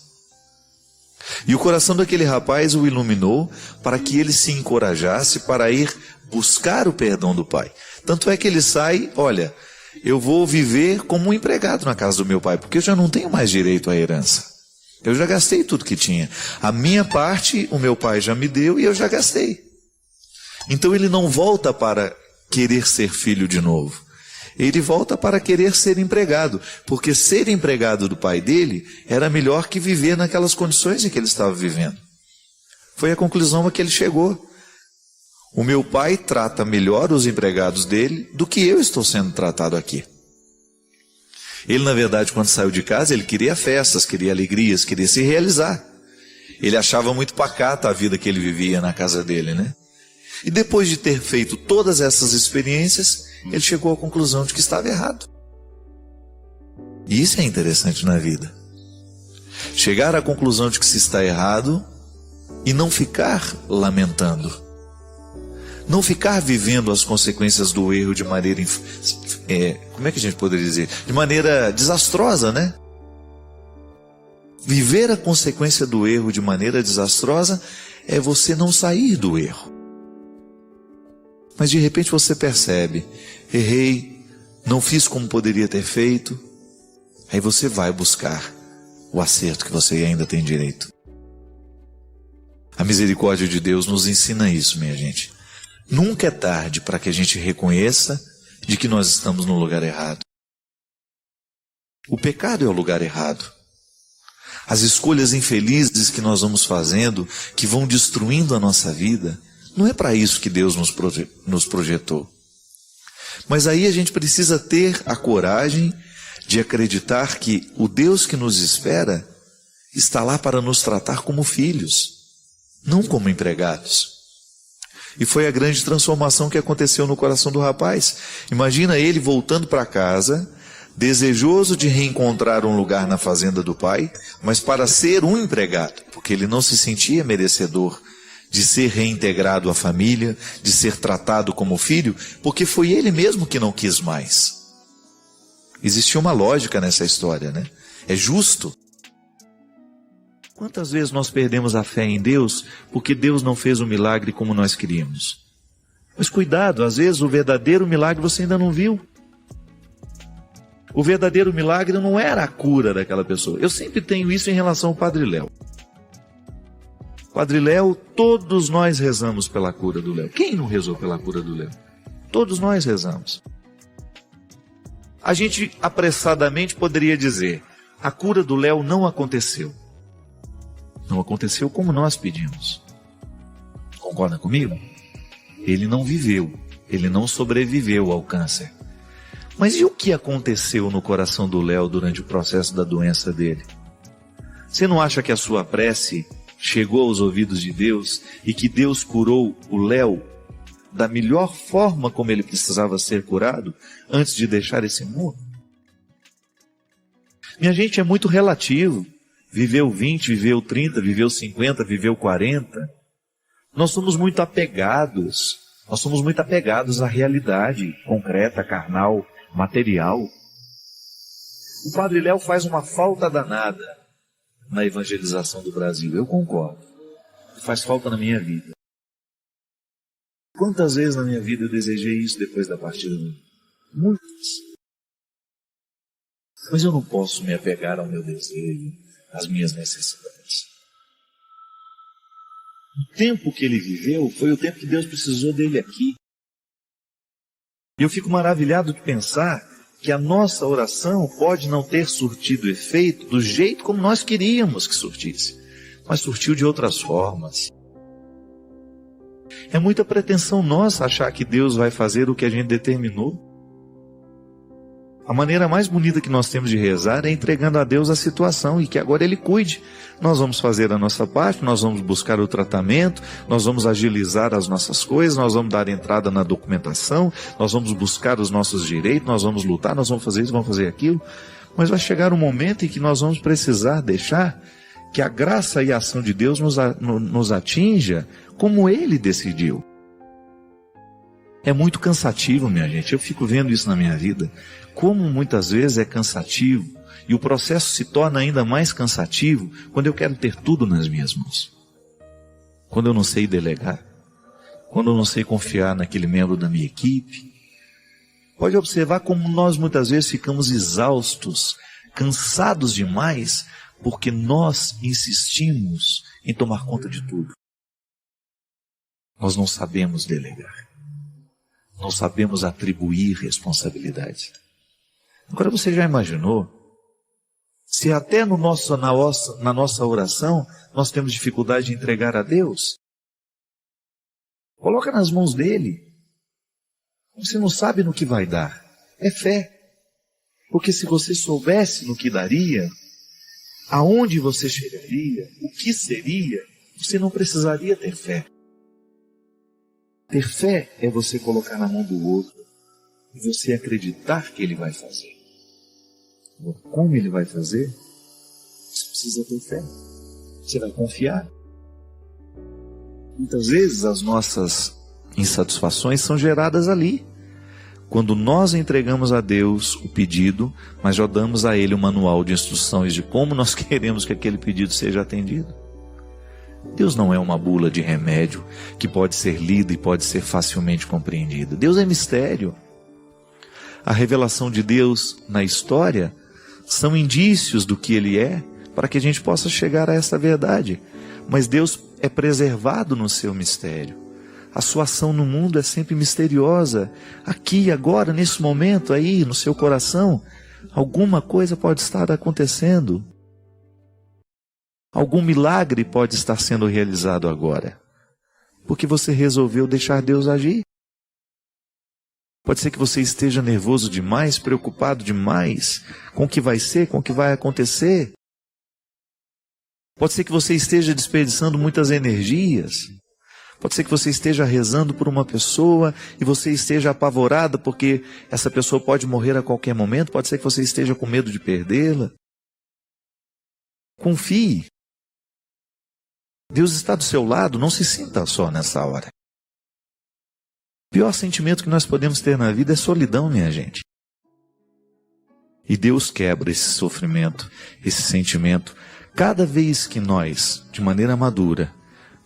Speaker 3: E o coração daquele rapaz o iluminou para que ele se encorajasse para ir buscar o perdão do pai. Tanto é que ele sai, olha, eu vou viver como um empregado na casa do meu pai, porque eu já não tenho mais direito à herança. Eu já gastei tudo que tinha. A minha parte, o meu pai já me deu e eu já gastei. Então ele não volta para querer ser filho de novo. Ele volta para querer ser empregado, porque ser empregado do pai dele era melhor que viver naquelas condições em que ele estava vivendo. Foi a conclusão a que ele chegou. O meu pai trata melhor os empregados dele do que eu estou sendo tratado aqui. Ele, na verdade, quando saiu de casa, ele queria festas, queria alegrias, queria se realizar. Ele achava muito pacata a vida que ele vivia na casa dele, né? E depois de ter feito todas essas experiências, ele chegou à conclusão de que estava errado. E isso é interessante na vida. Chegar à conclusão de que se está errado e não ficar lamentando. Não ficar vivendo as consequências do erro de maneira, como é que a gente poderia dizer? De maneira desastrosa, né? Viver a consequência do erro de maneira desastrosa é você não sair do erro. Mas de repente você percebe, errei, não fiz como poderia ter feito. Aí você vai buscar o acerto que você ainda tem direito. A misericórdia de Deus nos ensina isso, minha gente. Nunca é tarde para que a gente reconheça de que nós estamos no lugar errado. O pecado é o lugar errado. As escolhas infelizes que nós vamos fazendo, que vão destruindo a nossa vida, não é para isso que Deus nos projetou. Mas aí a gente precisa ter a coragem de acreditar que o Deus que nos espera está lá para nos tratar como filhos, não como empregados. E foi a grande transformação que aconteceu no coração do rapaz. Imagina ele voltando para casa, desejoso de reencontrar um lugar na fazenda do pai, mas para ser um empregado, porque ele não se sentia merecedor de ser reintegrado à família, de ser tratado como filho, porque foi ele mesmo que não quis mais. Existia uma lógica nessa história, né? É justo. Quantas vezes nós perdemos a fé em Deus porque Deus não fez o milagre como nós queríamos? Mas cuidado, às vezes o verdadeiro milagre você ainda não viu. O verdadeiro milagre não era a cura daquela pessoa. Eu sempre tenho isso em relação ao Padre Léo. Padre Léo, todos nós rezamos pela cura do Léo. Quem não rezou pela cura do Léo? Todos nós rezamos. A gente apressadamente poderia dizer, a cura do Léo não aconteceu. Não aconteceu como nós pedimos. Concorda comigo? Ele não viveu, ele não sobreviveu ao câncer. Mas e o que aconteceu no coração do Léo durante o processo da doença dele? Você não acha que a sua prece chegou aos ouvidos de Deus e que Deus curou o Léo da melhor forma como ele precisava ser curado antes de deixar esse mundo? Minha gente, é muito relativo. Viveu 20, viveu 30, viveu 50, viveu 40. Nós somos muito apegados. Nós somos muito apegados à realidade concreta, carnal, material. O Padre Léo faz uma falta danada na evangelização do Brasil. Eu concordo. Faz falta na minha vida. Quantas vezes na minha vida eu desejei isso depois da partida dele? Muitas. Mas eu não posso me apegar ao meu desejo, às minhas necessidades. O tempo que ele viveu foi o tempo que Deus precisou dele aqui. E eu fico maravilhado de pensar que a nossa oração pode não ter surtido efeito do jeito como nós queríamos que surtisse, mas surtiu de outras formas. É muita pretensão nossa achar que Deus vai fazer o que a gente determinou. A maneira mais bonita que nós temos de rezar é entregando a Deus a situação e que agora Ele cuide. Nós vamos fazer a nossa parte, nós vamos buscar o tratamento, nós vamos agilizar as nossas coisas, nós vamos dar entrada na documentação, nós vamos buscar os nossos direitos, nós vamos lutar, nós vamos fazer isso, vamos fazer aquilo. Mas vai chegar um momento em que nós vamos precisar deixar que a graça e a ação de Deus nos atinja como Ele decidiu. É muito cansativo, minha gente. Eu fico vendo isso na minha vida. Como muitas vezes é cansativo. E o processo se torna ainda mais cansativo quando eu quero ter tudo nas minhas mãos. Quando eu não sei delegar. Quando eu não sei confiar naquele membro da minha equipe. Pode observar como nós muitas vezes ficamos exaustos, cansados demais, porque nós insistimos em tomar conta de tudo. Nós não sabemos delegar. Não sabemos atribuir responsabilidades. Agora você já imaginou? Se até na nossa oração nós temos dificuldade de entregar a Deus, coloca nas mãos dele. Você não sabe no que vai dar. É fé. Porque se você soubesse no que daria, aonde você chegaria, o que seria, você não precisaria ter fé. Ter fé é você colocar na mão do outro e você acreditar que ele vai fazer. Como ele vai fazer? Você precisa ter fé. Você vai confiar. Muitas vezes as nossas insatisfações são geradas ali. Quando nós entregamos a Deus o pedido, mas já damos a Ele o manual de instruções de como nós queremos que aquele pedido seja atendido. Deus não é uma bula de remédio que pode ser lida e pode ser facilmente compreendida. Deus é mistério. A revelação de Deus na história são indícios do que Ele é, para que a gente possa chegar a essa verdade. Mas Deus é preservado no seu mistério. A sua ação no mundo é sempre misteriosa. Aqui, agora, nesse momento, aí, no seu coração, alguma coisa pode estar acontecendo. Algum milagre pode estar sendo realizado agora, porque você resolveu deixar Deus agir. Pode ser que você esteja nervoso demais, preocupado demais com o que vai ser, com o que vai acontecer. Pode ser que você esteja desperdiçando muitas energias. Pode ser que você esteja rezando por uma pessoa e você esteja apavorada porque essa pessoa pode morrer a qualquer momento. Pode ser que você esteja com medo de perdê-la. Confie. Deus está do seu lado, não se sinta só nessa hora. O pior sentimento que nós podemos ter na vida é solidão, minha gente. E Deus quebra esse sofrimento, esse sentimento, cada vez que nós, de maneira madura,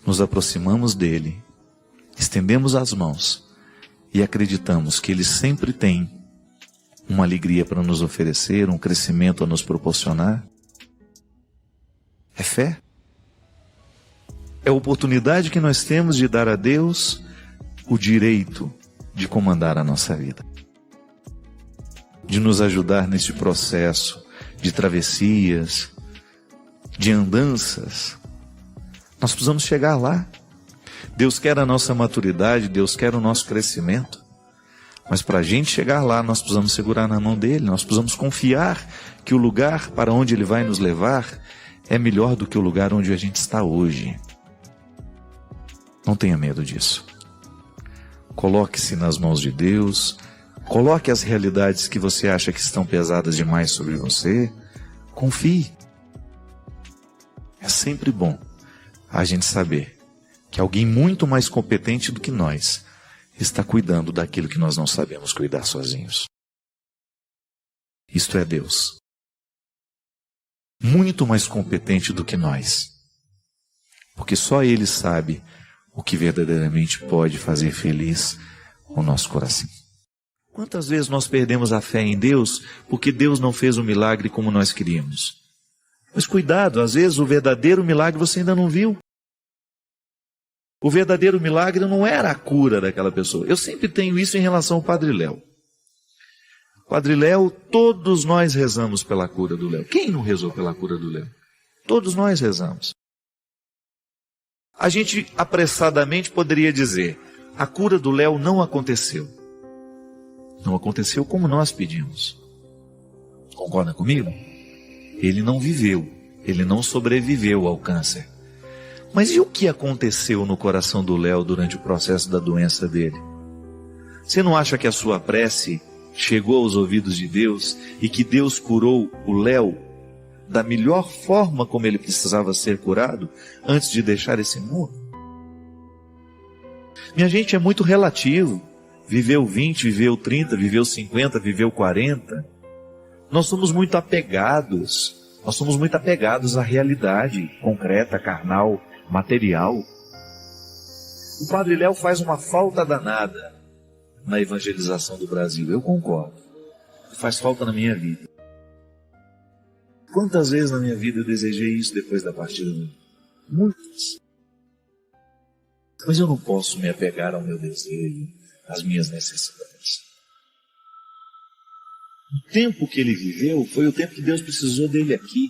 Speaker 3: nos aproximamos dele, estendemos as mãos e acreditamos que ele sempre tem uma alegria para nos oferecer, um crescimento a nos proporcionar. É fé. É a oportunidade que nós temos de dar a Deus o direito de comandar a nossa vida, de nos ajudar neste processo de travessias, de andanças. Nós precisamos chegar lá. Deus quer a nossa maturidade, Deus quer o nosso crescimento. Mas para a gente chegar lá, nós precisamos segurar na mão dele, nós precisamos confiar que o lugar para onde ele vai nos levar é melhor do que o lugar onde a gente está hoje. Não tenha medo disso. Coloque-se nas mãos de Deus, coloque as realidades que você acha que estão pesadas demais sobre você, confie. É sempre bom a gente saber que alguém muito mais competente do que nós está cuidando daquilo que nós não sabemos cuidar sozinhos. Isto é Deus. Muito mais competente do que nós. Porque só Ele sabe o que verdadeiramente pode fazer feliz o nosso coração. Quantas vezes nós perdemos a fé em Deus porque Deus não fez o milagre como nós queríamos? Mas cuidado, às vezes o verdadeiro milagre você ainda não viu. O verdadeiro milagre não era a cura daquela pessoa. Eu sempre tenho isso em relação ao Padre Léo. Padre Léo, todos nós rezamos pela cura do Léo. Quem não rezou pela cura do Léo? Todos nós rezamos. A gente apressadamente poderia dizer, a cura do Léo não aconteceu. Não aconteceu como nós pedimos. Concorda comigo? Ele não viveu, ele não sobreviveu ao câncer. Mas e o que aconteceu no coração do Léo durante o processo da doença dele? Você não acha que a sua prece chegou aos ouvidos de Deus e que Deus curou o Léo da melhor forma como ele precisava ser curado antes de deixar esse mundo? Minha gente, é muito relativo. Viveu 20, viveu 30, viveu 50, viveu 40. Nós somos muito apegados. Nós somos muito apegados à realidade concreta, carnal, material. O Padre Léo faz uma falta danada na evangelização do Brasil, eu concordo. Faz falta na minha vida. Quantas vezes na minha vida eu desejei isso depois da partida dele? Muitas. Mas eu não posso me apegar ao meu desejo, às minhas necessidades. O tempo que ele viveu foi o tempo que Deus precisou dele aqui.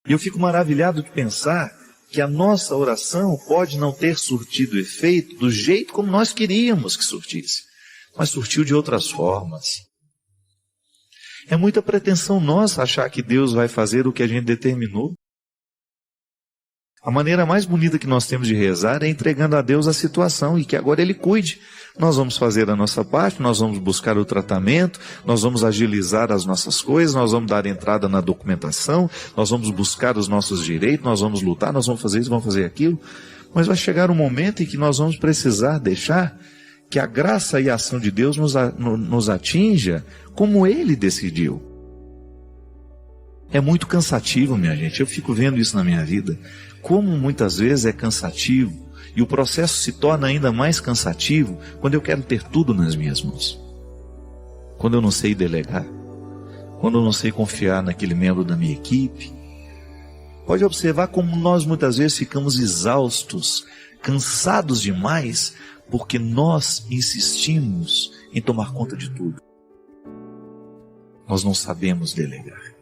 Speaker 3: E eu fico maravilhado de pensar que a nossa oração pode não ter surtido efeito do jeito como nós queríamos que surtisse, mas surtiu de outras formas. É muita pretensão nossa achar que Deus vai fazer o que a gente determinou. A maneira mais bonita que nós temos de rezar é entregando a Deus a situação e que agora Ele cuide. Nós vamos fazer a nossa parte, nós vamos buscar o tratamento, nós vamos agilizar as nossas coisas, nós vamos dar entrada na documentação, nós vamos buscar os nossos direitos, nós vamos lutar, nós vamos fazer isso, vamos fazer aquilo. Mas vai chegar um momento em que nós vamos precisar deixar que a graça e a ação de Deus nos atinja como Ele decidiu. É muito cansativo, minha gente. Eu fico vendo isso na minha vida. Como muitas vezes é cansativo. E o processo se torna ainda mais cansativo quando eu quero ter tudo nas minhas mãos. Quando eu não sei delegar. Quando eu não sei confiar naquele membro da minha equipe. Pode observar como nós muitas vezes ficamos exaustos, cansados demais, porque nós insistimos em tomar conta de tudo. Nós não sabemos delegar.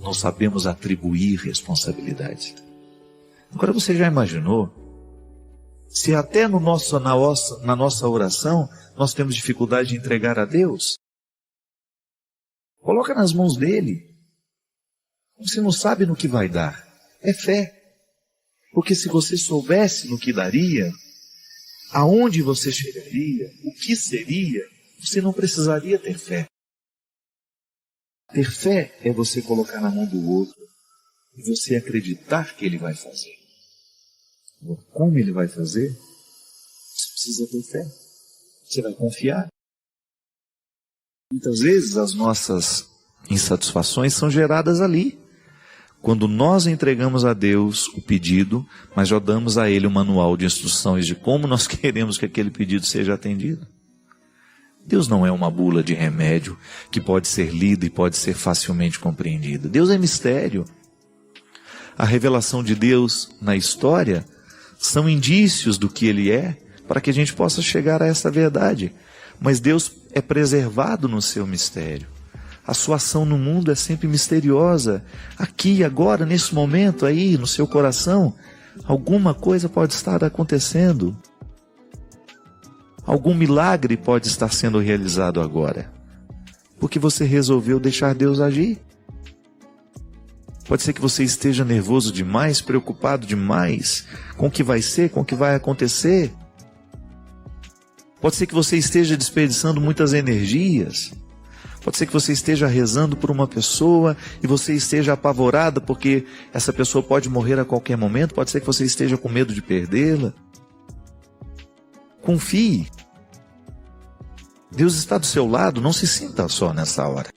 Speaker 3: Não sabemos atribuir responsabilidade. Agora você já imaginou? Se até na nossa oração nós temos dificuldade de entregar a Deus, coloca nas mãos dele. Você não sabe no que vai dar. É fé. Porque se você soubesse no que daria, aonde você chegaria, o que seria, você não precisaria ter fé. Ter fé é você colocar na mão do outro e você acreditar que Ele vai fazer. Como Ele vai fazer? Você precisa ter fé. Você vai confiar. Muitas vezes as nossas insatisfações são geradas ali. Quando nós entregamos a Deus o pedido, mas já damos a Ele o manual de instruções de como nós queremos que aquele pedido seja atendido. Deus não é uma bula de remédio que pode ser lida e pode ser facilmente compreendida. Deus é mistério. A revelação de Deus na história são indícios do que Ele é, para que a gente possa chegar a essa verdade. Mas Deus é preservado no seu mistério. A sua ação no mundo é sempre misteriosa. Aqui, agora, nesse momento aí, no seu coração, alguma coisa pode estar acontecendo. Algum milagre pode estar sendo realizado agora. Porque você resolveu deixar Deus agir. Pode ser que você esteja nervoso demais, preocupado demais com o que vai ser, com o que vai acontecer. Pode ser que você esteja desperdiçando muitas energias. Pode ser que você esteja rezando por uma pessoa e você esteja apavorada porque essa pessoa pode morrer a qualquer momento. Pode ser que você esteja com medo de perdê-la. Confie. Deus está do seu lado, não se sinta só nessa hora.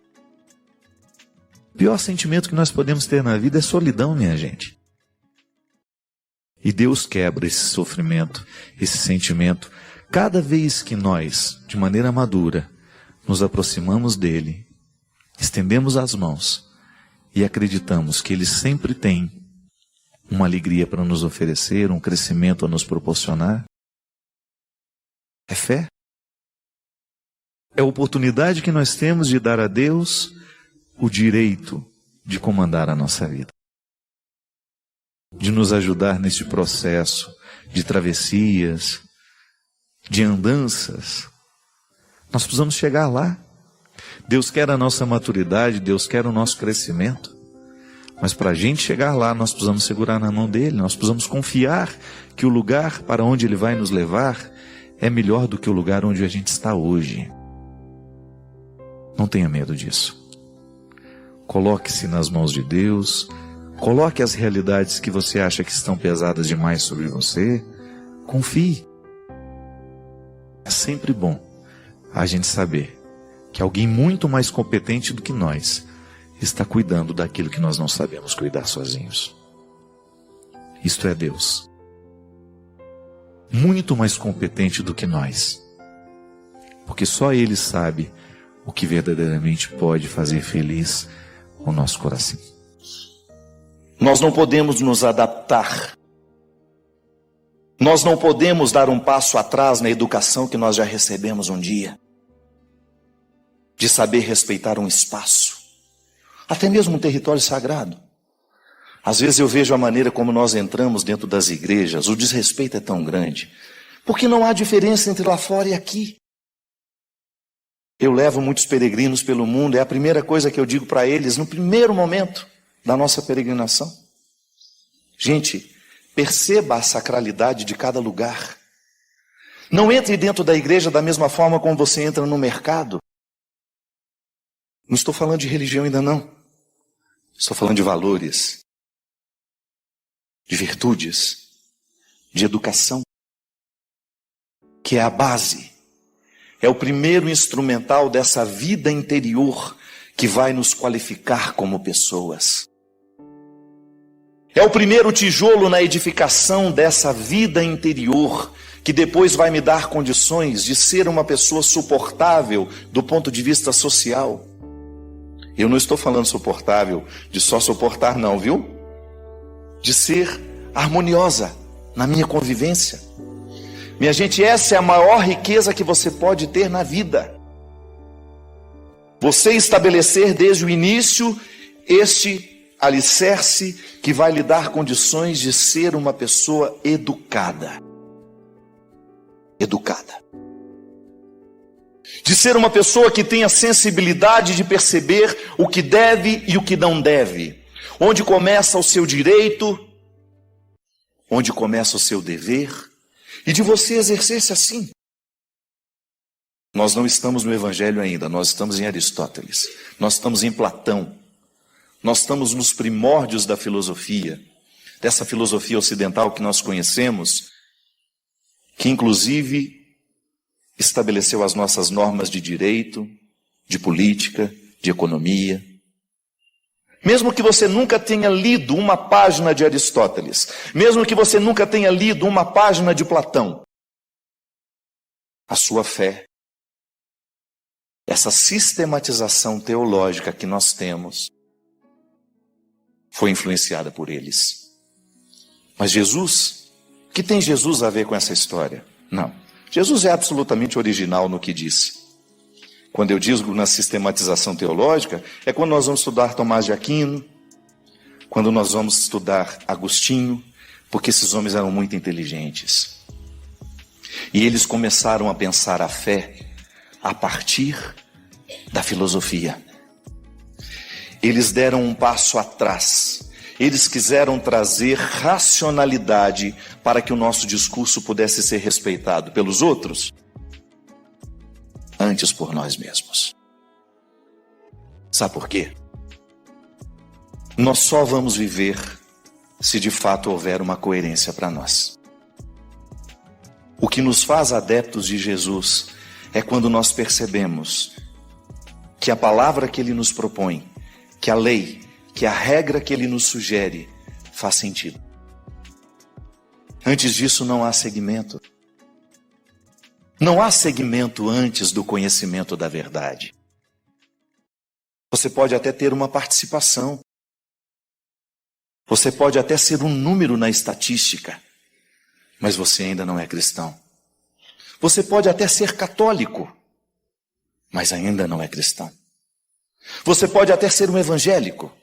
Speaker 3: O pior sentimento que nós podemos ter na vida é solidão, minha gente. E Deus quebra esse sofrimento, esse sentimento, cada vez que nós, de maneira madura, nos aproximamos dele, estendemos as mãos e acreditamos que ele sempre tem uma alegria para nos oferecer, um crescimento a nos proporcionar. É fé. É a oportunidade que nós temos de dar a Deus o direito de comandar a nossa vida. De nos ajudar neste processo de travessias, de andanças. Nós precisamos chegar lá. Deus quer a nossa maturidade, Deus quer o nosso crescimento. Mas para a gente chegar lá, nós precisamos segurar na mão dele, nós precisamos confiar que o lugar para onde ele vai nos levar é melhor do que o lugar onde a gente está hoje. Não tenha medo disso. Coloque-se nas mãos de Deus, coloque as realidades que você acha que estão pesadas demais sobre você, confie. É sempre bom a gente saber que alguém muito mais competente do que nós está cuidando daquilo que nós não sabemos cuidar sozinhos. Isto é Deus. Muito mais competente do que nós. Porque só Ele sabe o que verdadeiramente pode fazer feliz o nosso coração.
Speaker 1: Nós não podemos nos adaptar. Nós não podemos dar um passo atrás na educação que nós já recebemos um dia. De saber respeitar um espaço. Até mesmo um território sagrado. Às vezes eu vejo a maneira como nós entramos dentro das igrejas, o desrespeito é tão grande. Porque não há diferença entre lá fora e aqui. Eu levo muitos peregrinos pelo mundo, é a primeira coisa que eu digo para eles no primeiro momento da nossa peregrinação. Gente, perceba a sacralidade de cada lugar. Não entre dentro da igreja da mesma forma como você entra no mercado. Não estou falando de religião ainda não. Estou falando de valores, de virtudes, de educação, que é a base. É o primeiro instrumental dessa vida interior que vai nos qualificar como pessoas. É o primeiro tijolo na edificação dessa vida interior que depois vai me dar condições de ser uma pessoa suportável do ponto de vista social. Eu não estou falando suportável de só suportar não, viu? De ser harmoniosa na minha convivência. Minha gente, essa é a maior riqueza que você pode ter na vida. Você estabelecer desde o início este alicerce que vai lhe dar condições de ser uma pessoa educada. Educada. De ser uma pessoa que tenha sensibilidade de perceber o que deve e o que não deve. Onde começa o seu direito, onde começa o seu dever. E de você exercer-se assim. Nós não estamos no Evangelho ainda, nós estamos em Aristóteles. Nós estamos em Platão.
Speaker 2: Nós estamos nos primórdios da filosofia, dessa filosofia ocidental que nós conhecemos, que inclusive estabeleceu as nossas normas de direito, de política, de economia. Mesmo que você nunca tenha lido uma página de Aristóteles, mesmo que você nunca tenha lido uma página de Platão, a sua fé, essa sistematização teológica que nós temos, foi influenciada por eles. Mas Jesus, o que tem Jesus a ver com essa história? Não. Jesus é absolutamente original no que disse. Quando eu digo na sistematização teológica, é quando nós vamos estudar Tomás de Aquino, quando nós vamos estudar Agostinho, porque esses homens eram muito inteligentes. E eles começaram a pensar a fé a partir da filosofia. Eles deram um passo atrás. Eles quiseram trazer racionalidade para que o nosso discurso pudesse ser respeitado pelos outros, antes por nós mesmos. Sabe por quê? Nós só vamos viver se de fato houver uma coerência para nós. O que nos faz adeptos de Jesus é quando nós percebemos que a palavra que Ele nos propõe, que a lei, que a regra que Ele nos sugere faz sentido. Antes disso não há segmento. Não há segmento antes do conhecimento da verdade. Você pode até ter uma participação. Você pode até ser um número na estatística, mas você ainda não é cristão. Você pode até ser católico, mas ainda não é cristão. Você pode até ser um evangélico,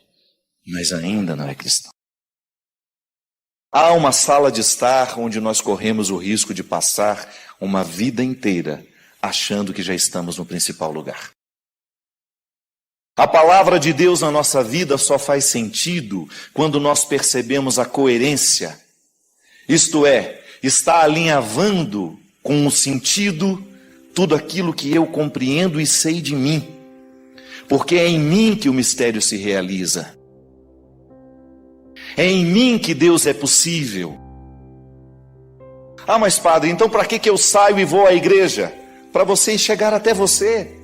Speaker 2: mas ainda não é cristão. Há uma sala de estar onde nós corremos o risco de passar uma vida inteira achando que já estamos no principal lugar. A palavra de Deus na nossa vida só faz sentido quando nós percebemos a coerência. Isto é, está alinhavando com o sentido tudo aquilo que eu compreendo e sei de mim. Porque é em mim que o mistério se realiza. É em mim que Deus é possível. Ah, mas padre, então para que eu saio e vou à igreja? Para você chegar até você.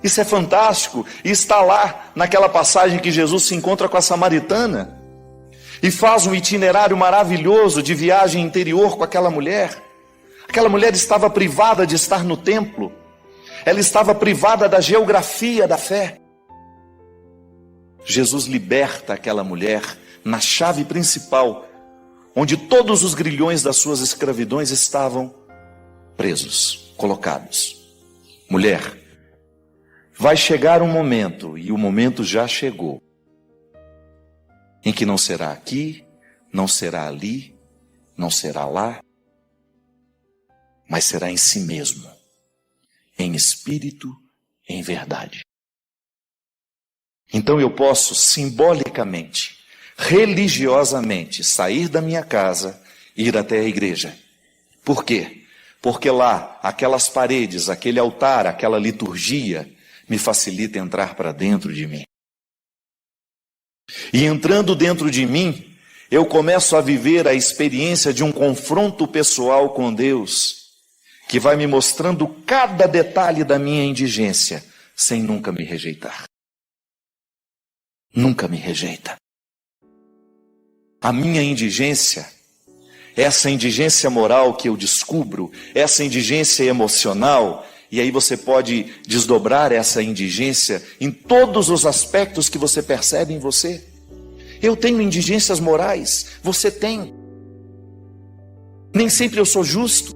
Speaker 2: Isso é fantástico. E está lá naquela passagem que Jesus se encontra com a samaritana e faz um itinerário maravilhoso de viagem interior com aquela mulher. Aquela mulher estava privada de estar no templo. Ela estava privada da geografia da fé. Jesus liberta aquela mulher na chave principal, onde todos os grilhões das suas escravidões estavam presos, colocados. Mulher, vai chegar um momento, e o momento já chegou, em que não será aqui, não será ali, não será lá, mas será em si mesmo, em espírito, em verdade. Então eu posso simbolicamente, religiosamente, sair da minha casa e ir até a igreja. Por quê? Porque lá, aquelas paredes, aquele altar, aquela liturgia, me facilita entrar para dentro de mim. E entrando dentro de mim, eu começo a viver a experiência de um confronto pessoal com Deus, que vai me mostrando cada detalhe da minha indigência, sem nunca me rejeitar. Nunca me rejeita. A minha indigência, essa indigência moral que eu descubro, essa indigência emocional, e aí você pode desdobrar essa indigência em todos os aspectos que você percebe em você. Eu tenho indigências morais, você tem. Nem sempre eu sou justo.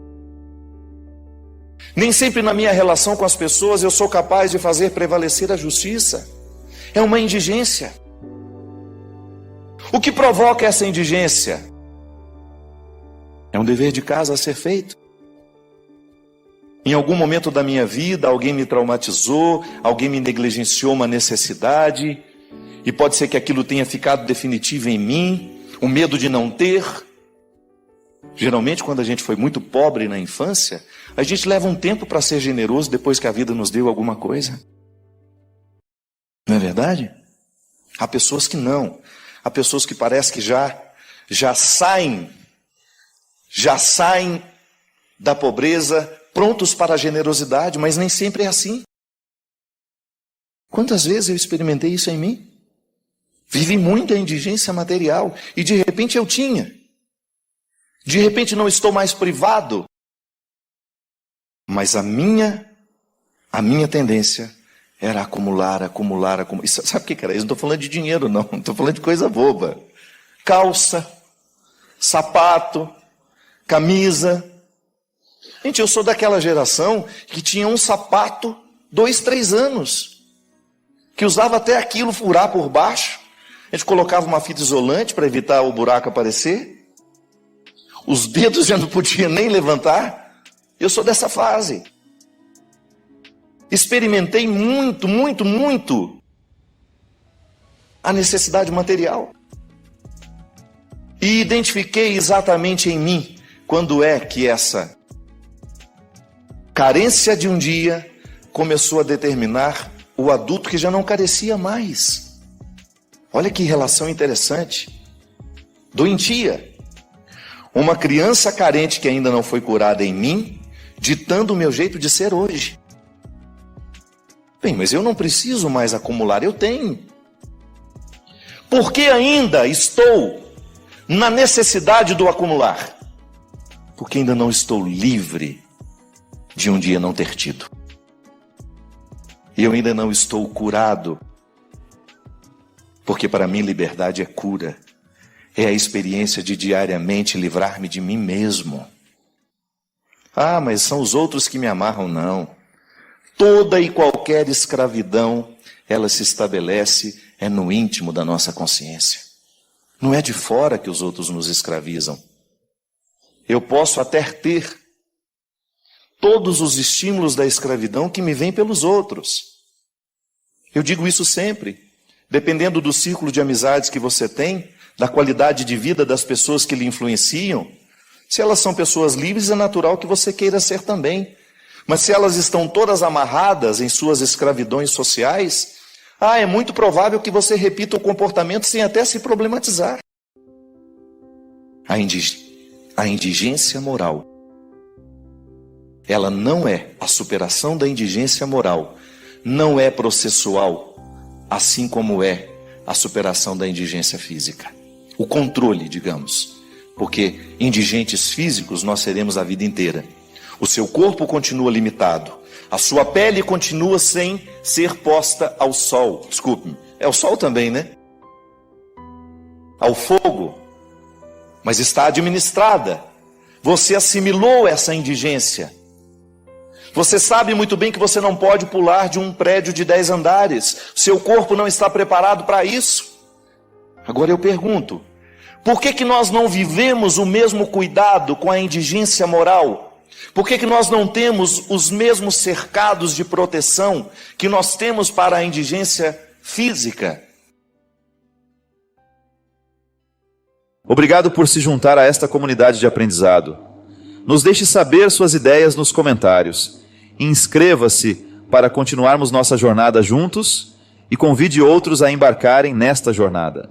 Speaker 2: Nem sempre na minha relação com as pessoas eu sou capaz de fazer prevalecer a justiça. É uma indigência. O que provoca essa indigência? É um dever de casa a ser feito. Em algum momento da minha vida, alguém me traumatizou, alguém me negligenciou uma necessidade, e pode ser que aquilo tenha ficado definitivo em mim, o medo de não ter. Geralmente, quando a gente foi muito pobre na infância, a gente leva um tempo para ser generoso depois que a vida nos deu alguma coisa. Não é verdade?
Speaker 1: Há pessoas que não. Há pessoas que parece que já saem da pobreza prontos para a generosidade, mas nem sempre é assim. Quantas vezes eu experimentei isso em mim? Vivi muita indigência material e de repente eu tinha. De repente não estou mais privado. Mas a minha tendência era acumular. Sabe o que era isso? Não estou falando de dinheiro, não estou falando de coisa boba. Calça, sapato, camisa. Gente, eu sou daquela geração que tinha um sapato 2, 3 anos, que usava até aquilo furar por baixo. A gente colocava uma fita isolante para evitar o buraco aparecer. Os dedos já não podia nem levantar. Eu sou dessa fase. Experimentei muito a necessidade material. E identifiquei exatamente em mim quando é que essa carência de um dia começou a determinar o adulto que já não carecia mais. Olha que relação interessante. Doentia. Uma criança carente que ainda não foi curada em mim, ditando o meu jeito de ser hoje. Bem, mas eu não preciso mais acumular, eu tenho. Por que ainda estou na necessidade do acumular? Porque ainda não estou livre de um dia não ter tido. E eu ainda não estou curado. Porque para mim liberdade é cura. É a experiência de diariamente livrar-me de mim mesmo. Ah, mas são os outros que me amarram, não. Toda e qualquer escravidão, ela se estabelece no íntimo da nossa consciência. Não é de fora que os outros nos escravizam. Eu posso até ter todos os estímulos da escravidão que me vêm pelos outros. Eu digo isso sempre. Dependendo do círculo de amizades que você tem, da qualidade de vida das pessoas que lhe influenciam, se elas são pessoas livres, é natural que você queira ser também. Mas se elas estão todas amarradas em suas escravidões sociais, é muito provável que você repita o comportamento sem até se problematizar. A indigência moral, ela não é a superação da indigência moral, não é processual, assim como é a superação da indigência física. O controle, digamos. Porque indigentes físicos nós seremos a vida inteira. O seu corpo continua limitado. A sua pele continua sem ser posta ao sol. Desculpe-me. É o sol também, né? Ao fogo. Mas está administrada. Você assimilou essa indigência. Você sabe muito bem que você não pode pular de um prédio de 10 andares. Seu corpo não está preparado para isso. Agora eu pergunto, por que nós não vivemos o mesmo cuidado com a indigência moral? Por que nós não temos os mesmos cercados de proteção que nós temos para a indigência física?
Speaker 2: Obrigado por se juntar a esta comunidade de aprendizado. Nos deixe saber suas ideias nos comentários. Inscreva-se para continuarmos nossa jornada juntos e convide outros a embarcarem nesta jornada.